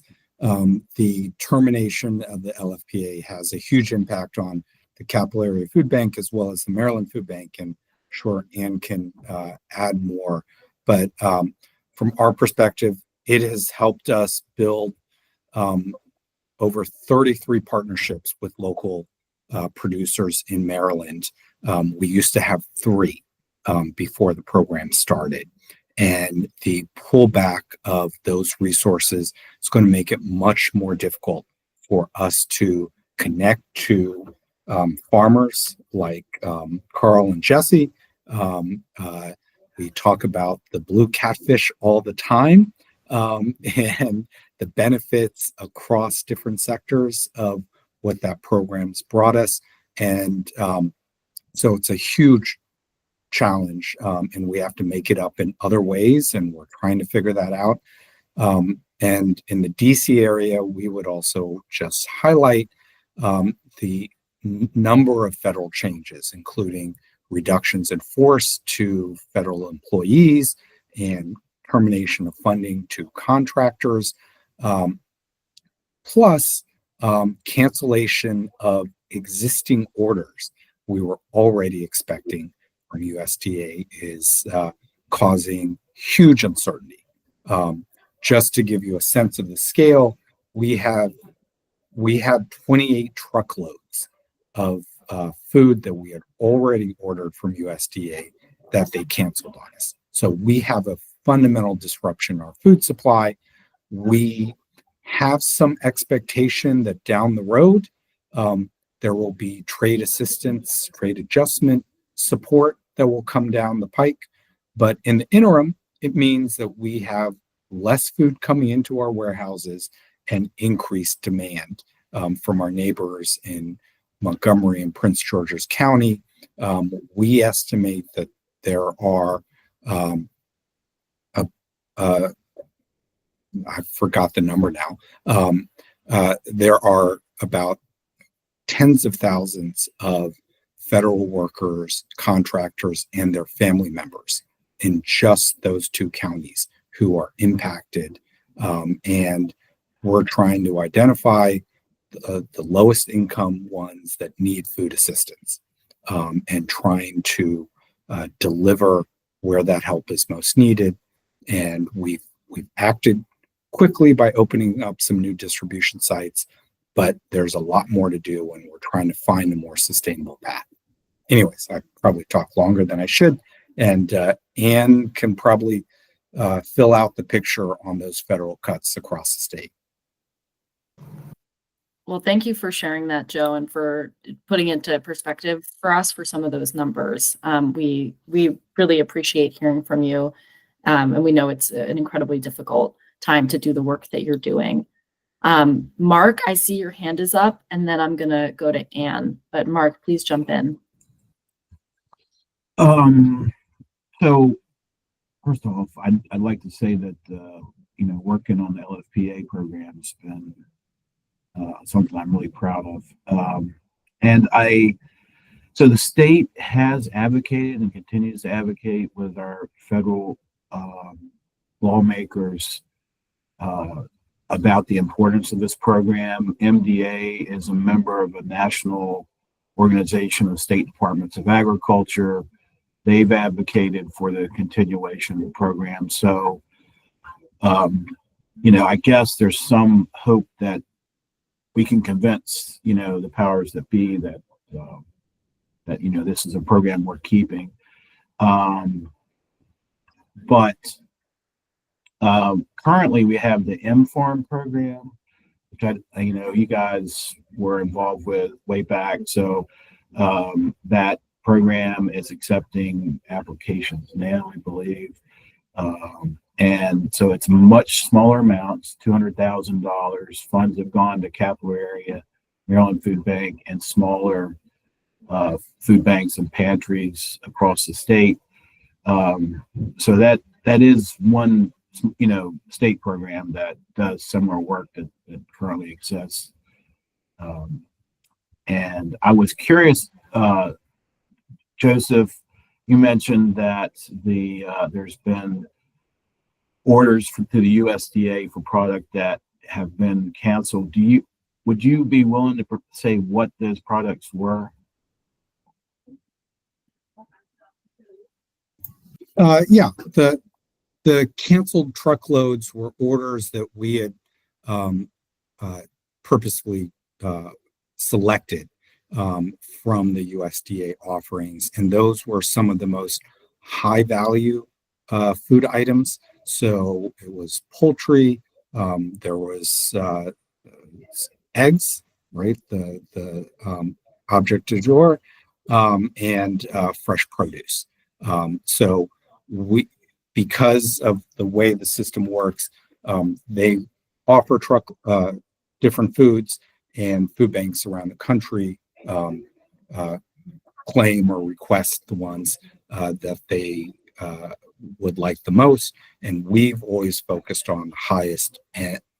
the termination of the LFPA has a huge impact on the Capital Area Food Bank as well as the Maryland Food Bank, and sure Ann can add more. But from our perspective, it has helped us build over 33 partnerships with local producers in Maryland. We used to have 3 before the program started. And the pullback of those resources is going to make it much more difficult for us to connect to farmers like Carl and Jesse, We talk about the blue catfish all the time, and the benefits across different sectors of what that program's brought us. And so it's a huge challenge, and we have to make it up in other ways, and we're trying to figure that out. And in the DC area, we would also just highlight the number of federal changes, including reductions in force to federal employees and termination of funding to contractors, plus cancellation of existing orders we were already expecting from USDA is causing huge uncertainty. Just to give you a sense of the scale, we had 28 truckloads of food that we had already ordered from USDA that they canceled on us. So we have a fundamental disruption in our food supply. We have some expectation that down the road, there will be trade assistance, trade adjustment support that will come down the pike. But in the interim, it means that we have less food coming into our warehouses and increased demand from our neighbors in Montgomery and Prince George's County. We estimate that there are, I forgot the number now, there are about tens of thousands of federal workers, contractors, and their family members in just those two counties who are impacted. And we're trying to identify the lowest income ones that need food assistance, and trying to deliver where that help is most needed. And we've acted quickly by opening up some new distribution sites, but there's a lot more to do, and we're trying to find a more sustainable path. Anyways, I probably talked longer than I should, and Anne can probably fill out the picture on those federal cuts across the state. Well, thank you for sharing that, Joe, and for putting into perspective for us for some of those numbers. We really appreciate hearing from you, and we know it's an incredibly difficult time to do the work that you're doing. Mark, I see your hand is up, and then I'm gonna go to Anne. But Mark, please jump in. So first off, I'd like to say that working on the LFPA program has been something I'm really proud of. So the state has advocated and continues to advocate with our federal lawmakers about the importance of this program. MDA is a member of a national organization of state departments of agriculture. They've advocated for the continuation of the program. So, I guess there's some hope that we can convince, the powers that be that this is a program we're keeping. But currently we have the M-Farm program, which you guys were involved with way back. So that program is accepting applications now, I believe. And so it's much smaller amounts, $200,000. Funds have gone to capital area, Maryland Food Bank, and smaller food banks and pantries across the state. So that is one, state program that does similar work that currently exists. And I was curious, Joseph, you mentioned that there's been orders to the USDA for product that have been canceled. Would you be willing to say what those products were? Yeah, the canceled truckloads were orders that we had purposefully selected from the USDA offerings, and those were some of the most high value food items. So it was poultry, there was eggs, right? The object du jour, and fresh produce. So because of the way the system works, they offer different foods, and food banks around the country claim or request the ones that they would like the most. And we've always focused on the highest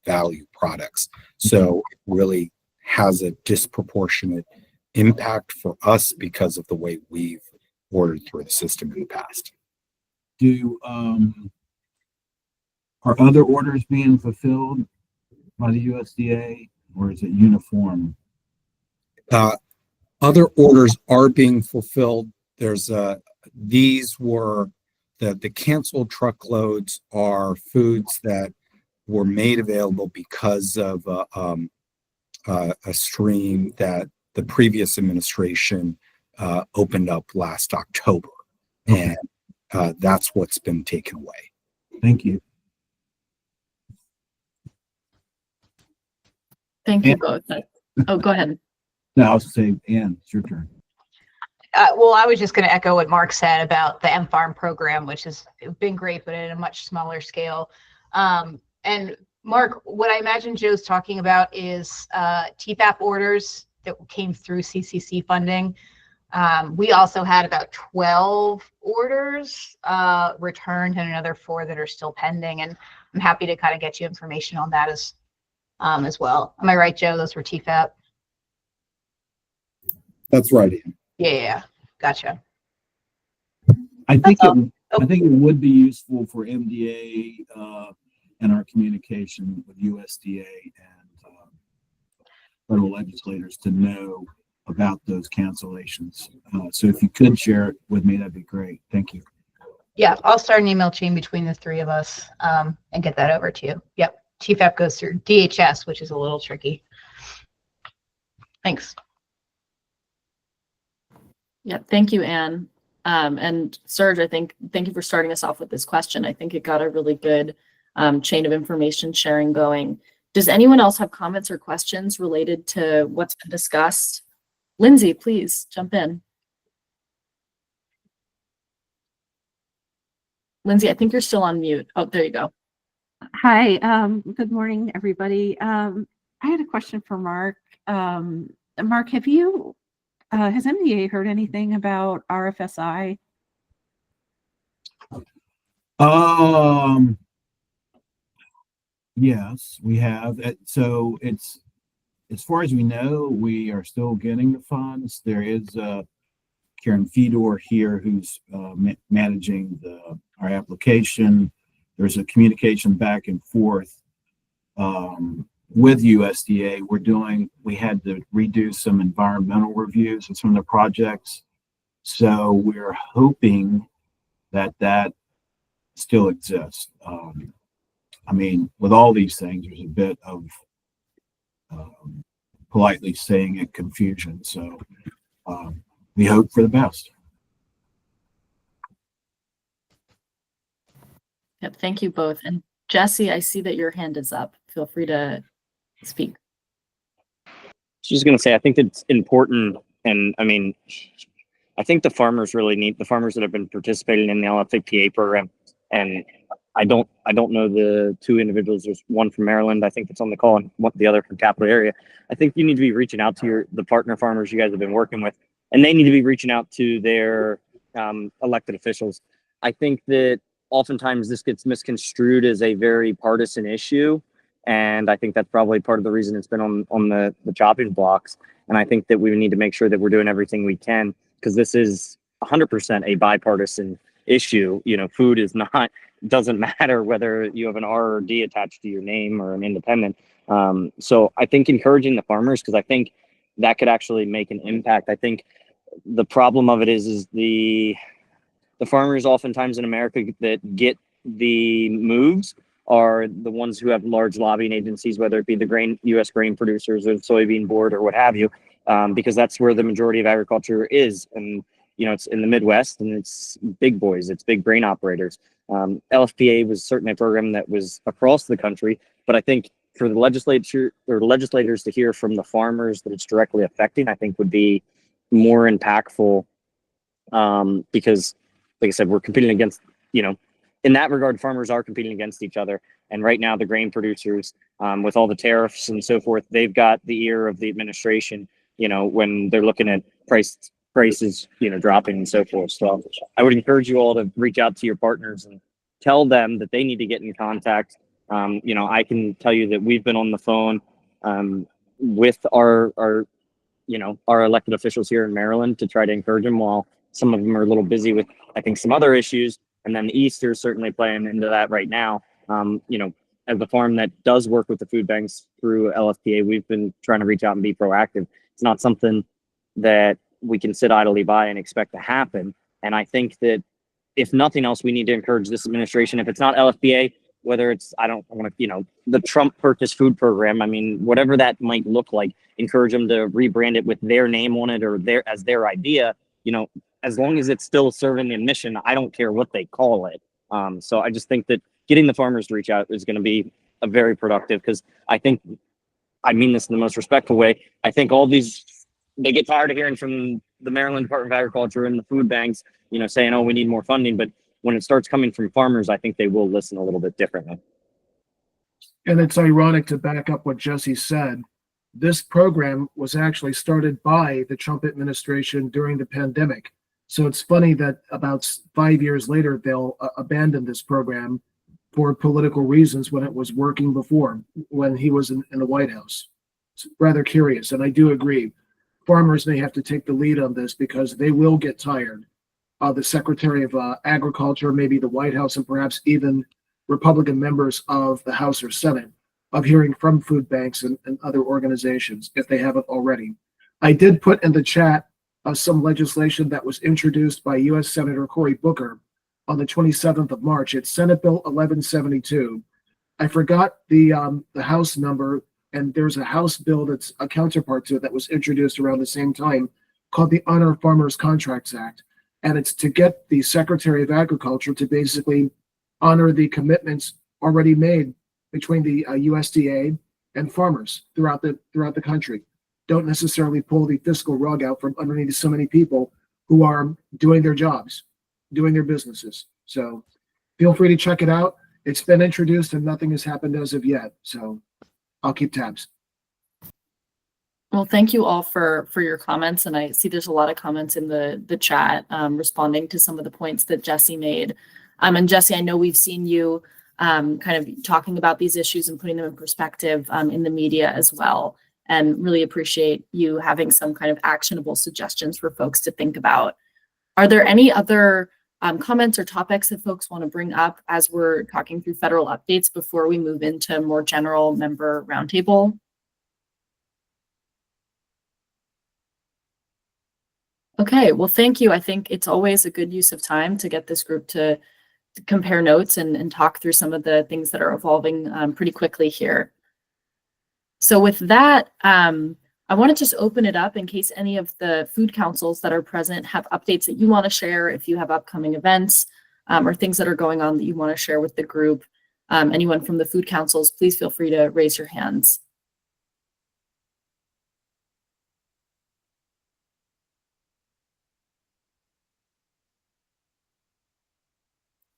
value products. So it really has a disproportionate impact for us because of the way we've ordered through the system in the past. Are other orders being fulfilled by the USDA, or is it uniform? Other orders are being fulfilled. These were the canceled truckloads are foods that were made available because of a stream that the previous administration opened up last October, and that's what's been taken away. Thank you. Thank you both. Oh, go ahead. No, I was saying, Ann, it's your turn. Well, I was just going to echo what Mark said about the M-Farm program, which has been great, but at a much smaller scale. And Mark, what I imagine Joe's talking about is TPAP orders that came through CCC funding. We also had about 12 orders returned and another 4 that are still pending. And I'm happy to kind of get you information on that as well. Am I right, Joe? Those were TPAP? That's right, Ian. Yeah, gotcha. I think it would be useful for MDA and our communication with USDA and federal legislators to know about those cancellations. So if you could share it with me, that'd be great. Thank you. Yeah, I'll start an email chain between the 3 of us and get that over to you. Yep, TFAP goes through DHS, which is a little tricky. Thanks. Yeah, thank you, Anne. And Serge, thank you for starting us off with this question. I think it got a really good chain of information sharing going. Does anyone else have comments or questions related to what's been discussed? Lindsay, please jump in. Lindsay, I think you're still on mute. Oh, there you go. Hi, good morning, everybody. I had a question for Mark. Mark, has MDA heard anything about RFSI? Yes, we have. So it's, as far as we know, we are still getting the funds. There is Karen Fedor here who's managing our application. There's a communication back and forth with USDA. We had to redo some environmental reviews of some of the projects. So we're hoping that still exists. I mean, with all these things, there's a bit of politely saying it, confusion. So we hope for the best. Yep, thank you both. And Jesse, I see that your hand is up. Feel free to speak. Just going to say, I think it's important. And I mean, I think the farmers really need the farmers that have been participating in the LFPA program. And I don't know the 2 individuals. There's one from Maryland, I think, that's on the call, and the other from Capital Area. I think you need to be reaching out to the partner farmers you guys have been working with, and they need to be reaching out to their elected officials. I think that oftentimes this gets misconstrued as a very partisan issue, and I think that's probably part of the reason it's been on the chopping blocks. And I think that we need to make sure that we're doing everything we can, because this is 100% a bipartisan issue. You know, food is not, doesn't matter whether you have an R or D attached to your name or an independent. So I think encouraging the farmers, because I think that could actually make an impact. I think the problem of it is the farmers oftentimes in America that get the moves are the ones who have large lobbying agencies, whether it be the U.S. grain producers or the soybean board or what have you, because that's where the majority of agriculture is. And you know, it's in the Midwest, and it's big boys, it's big grain operators. LFPA was certainly a program that was across the country, but I think for the legislature or legislators to hear from the farmers that it's directly affecting, I think would be more impactful, because, like I said, we're competing against in that regard, farmers are competing against each other. And right now, the grain producers, with all the tariffs and so forth, they've got the ear of the administration, when they're looking at prices, dropping and so forth. So I would encourage you all to reach out to your partners and tell them that they need to get in contact. I can tell you that we've been on the phone with our elected officials here in Maryland to try to encourage them, while some of them are a little busy with, I think, some other issues. And then Easter is certainly playing into that right now. As a farm that does work with the food banks through LFPA, we've been trying to reach out and be proactive. It's not something that we can sit idly by and expect to happen. And I think that if nothing else, we need to encourage this administration. If it's not LFPA, whether it's, I don't want to, the Trump purchase food program, I mean, whatever that might look like, encourage them to rebrand it with their name on it or as their idea, as long as it's still serving the mission, I don't care what they call it. So I just think that getting the farmers to reach out is going to be a very productive, because I mean this in the most respectful way. I think they get tired of hearing from the Maryland Department of Agriculture and the food banks, saying, oh, we need more funding. But when it starts coming from farmers, I think they will listen a little bit differently. And it's ironic, to back up what Jesse said, this program was actually started by the Trump administration during the pandemic. So it's funny that about 5 years later, they'll abandon this program for political reasons when it was working before, when he was in the White House. It's rather curious. And I do agree, farmers may have to take the lead on this, because they will get tired. The Secretary of Agriculture, maybe the White House, and perhaps even Republican members of the House or Senate, of hearing from food banks and other organizations, if they haven't already. I did put in the chat some legislation that was introduced by U.S. Senator Cory Booker on the 27th of March. It's Senate Bill 1172. I forgot the House number, and there's a House bill that's a counterpart to it that was introduced around the same time, called the Honor Farmers Contracts Act. And it's to get the Secretary of Agriculture to basically honor the commitments already made between the USDA and farmers throughout the country. Don't necessarily pull the fiscal rug out from underneath so many people who are doing their jobs, doing their businesses. So feel free to check it out. It's been introduced and nothing has happened as of yet. So I'll keep tabs. Well, thank you all for your comments. And I see there's a lot of comments in the chat responding to some of the points that Jesse made. And Jesse, I know we've seen you kind of talking about these issues and putting them in perspective in the media as well. And really appreciate you having some kind of actionable suggestions for folks to think about. Are there any other comments or topics that folks want to bring up as we're talking through federal updates before we move into more general member roundtable? Okay, well, thank you. I think it's always a good use of time to get this group to compare notes and talk through some of the things that are evolving pretty quickly here. So with that, I want to just open it up in case any of the food councils that are present have updates that you want to share, if you have upcoming events or things that are going on that you want to share with the group. Anyone from the food councils, please feel free to raise your hands.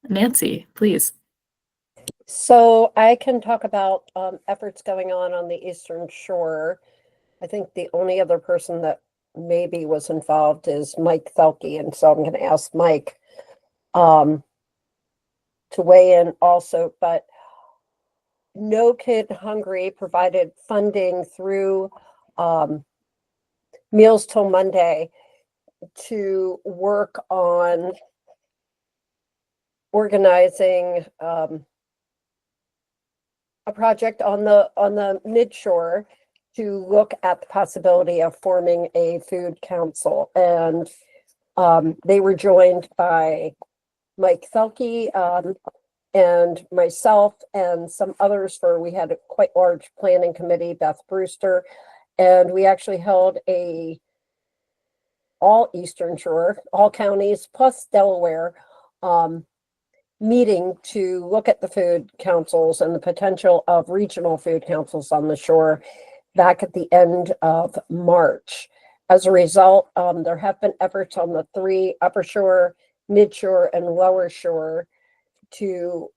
Nancy, please. So I can talk about efforts going on the Eastern Shore. I think the only other person that maybe was involved is Mike Thelke, and so I'm going to ask Mike to weigh in also. But No Kid Hungry provided funding through Meals Till Monday to work on organizing a project on the midshore to look at the possibility of forming a food council. And they were joined by Mike Thelke and myself and some others. We had a quite large planning committee, Beth Brewster, and we actually held all Eastern Shore, all counties plus Delaware meeting to look at the food councils and the potential of regional food councils on the shore back at the end of March. As a result, there have been efforts on the 3 upper shore, mid shore, and lower shore to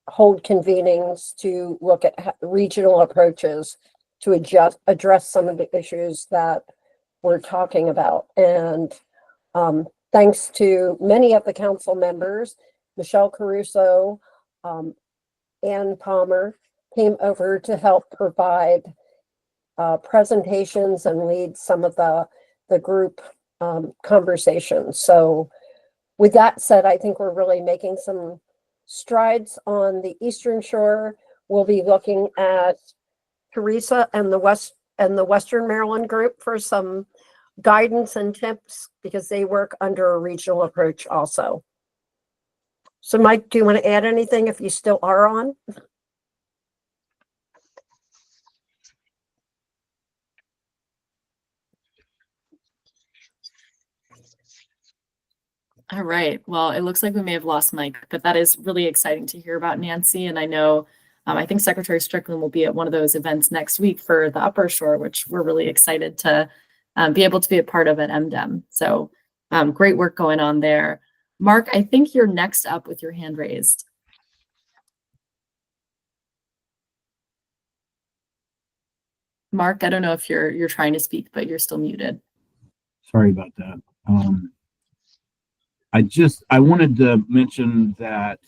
hold convenings to look at regional approaches to address some of the issues that we're talking about. And thanks to many of the council members, Michelle Caruso, Ann Palmer came over to help provide presentations and lead some of the group conversations. So with that said, I think we're really making some strides on the Eastern Shore. We'll be looking at Teresa and the Western Maryland group for some guidance and tips because they work under a regional approach also. So Mike, do you want to add anything if you still are on? All right. Well, it looks like we may have lost Mike, but that is really exciting to hear about Nancy. And I know, I think Secretary Strickland will be at one of those events next week for the Upper Shore, which we're really excited to be able to be a part of at MDEM. So great work going on there. Mark, I think you're next up with your hand raised. Mark, I don't know if you're trying to speak, but you're still muted. Sorry about that. I wanted to mention that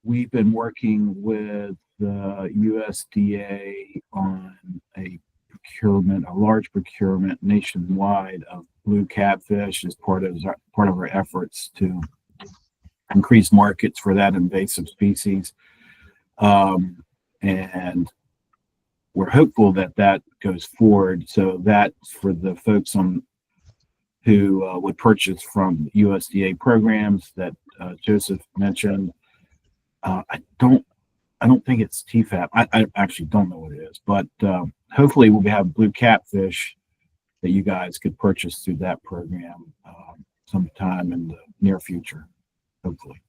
we've been working with the USDA on a large procurement nationwide of blue catfish as part of our efforts to increase markets for that invasive species. And we're hopeful that that goes forward. So that's for the folks who would purchase from USDA programs that Joseph mentioned. I don't think it's TFAP. I actually don't know what it is, but hopefully we'll have blue catfish that you guys could purchase through that program sometime in the near future, hopefully.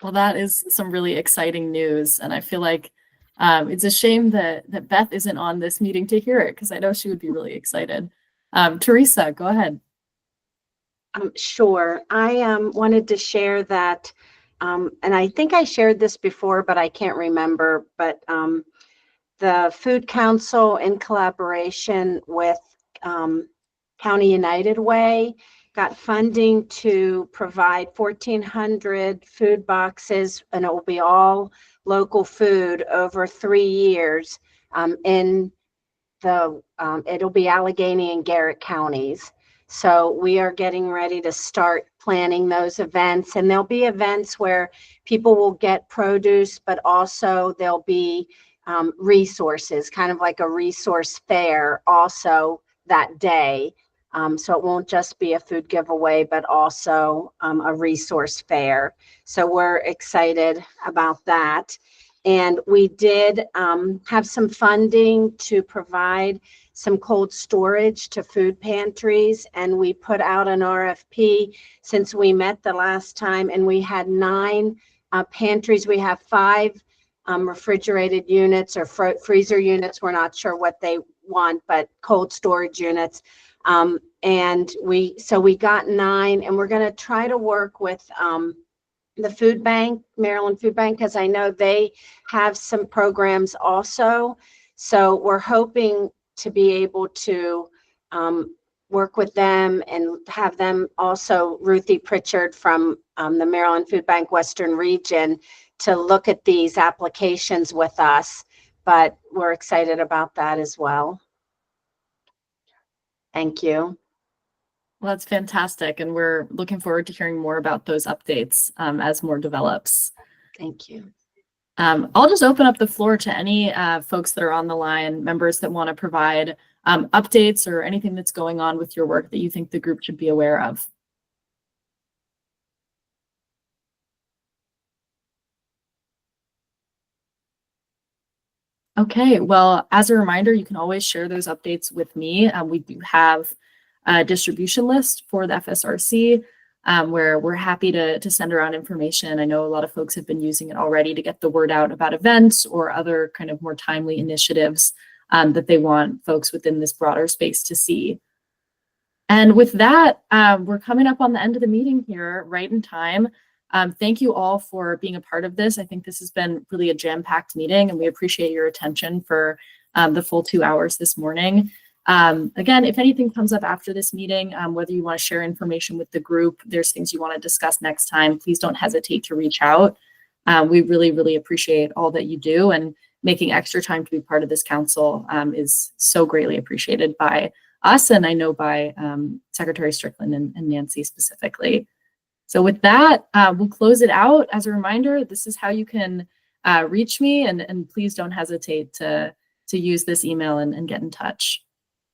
Well, that is some really exciting news. And I feel like it's a shame that Beth isn't on this meeting to hear it, because I know she would be really excited. Teresa, go ahead. Sure. I wanted to share that, and I think I shared this before, but I can't remember, but the Food Council, in collaboration with County United Way, got funding to provide 1,400 food boxes, and it will be all local food over 3 years in it'll be Allegheny and Garrett counties. So we are getting ready to start planning those events, and there'll be events where people will get produce, but also there'll be resources, kind of like a resource fair also that day. So it won't just be a food giveaway, but also a resource fair. So we're excited about that. And we did have some funding to provide some cold storage to food pantries. And we put out an RFP since we met the last time, and we had 9 pantries. We have 5 refrigerated units or freezer units. We're not sure what they want, but cold storage units. And we got 9, and we're going to try to work with the food bank, Maryland Food Bank, because I know they have some programs also. So we're hoping to be able to work with them and have them also, Ruthie Pritchard from the Maryland Food Bank Western Region, to look at these applications with us. But we're excited about that as well. Thank you. Well, that's fantastic. And we're looking forward to hearing more about those updates as more develops. Thank you. I'll just open up the floor to any folks that are on the line, members that want to provide updates or anything that's going on with your work that you think the group should be aware of. Okay, well, as a reminder, you can always share those updates with me. We do have a distribution list for the FSRC where we're happy to send around information. I know a lot of folks have been using it already to get the word out about events or other kind of more timely initiatives that they want folks within this broader space to see. And with that, we're coming up on the end of the meeting here, right in time. Thank you all for being a part of this. I think this has been really a jam-packed meeting, and we appreciate your attention for the full 2 hours this morning. Again, if anything comes up after this meeting, whether you want to share information with the group, there's things you want to discuss next time, please don't hesitate to reach out. We really, really appreciate all that you do, and making extra time to be part of this council is so greatly appreciated by us, and I know by Secretary Strickland and Nancy specifically. So with that, we'll close it out. As a reminder, this is how you can reach me, and please don't hesitate to use this email and get in touch.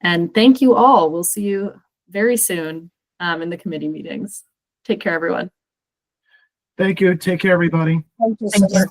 And thank you all. We'll see you very soon in the committee meetings. Take care, everyone. Thank you. Take care, everybody. Thank you so much.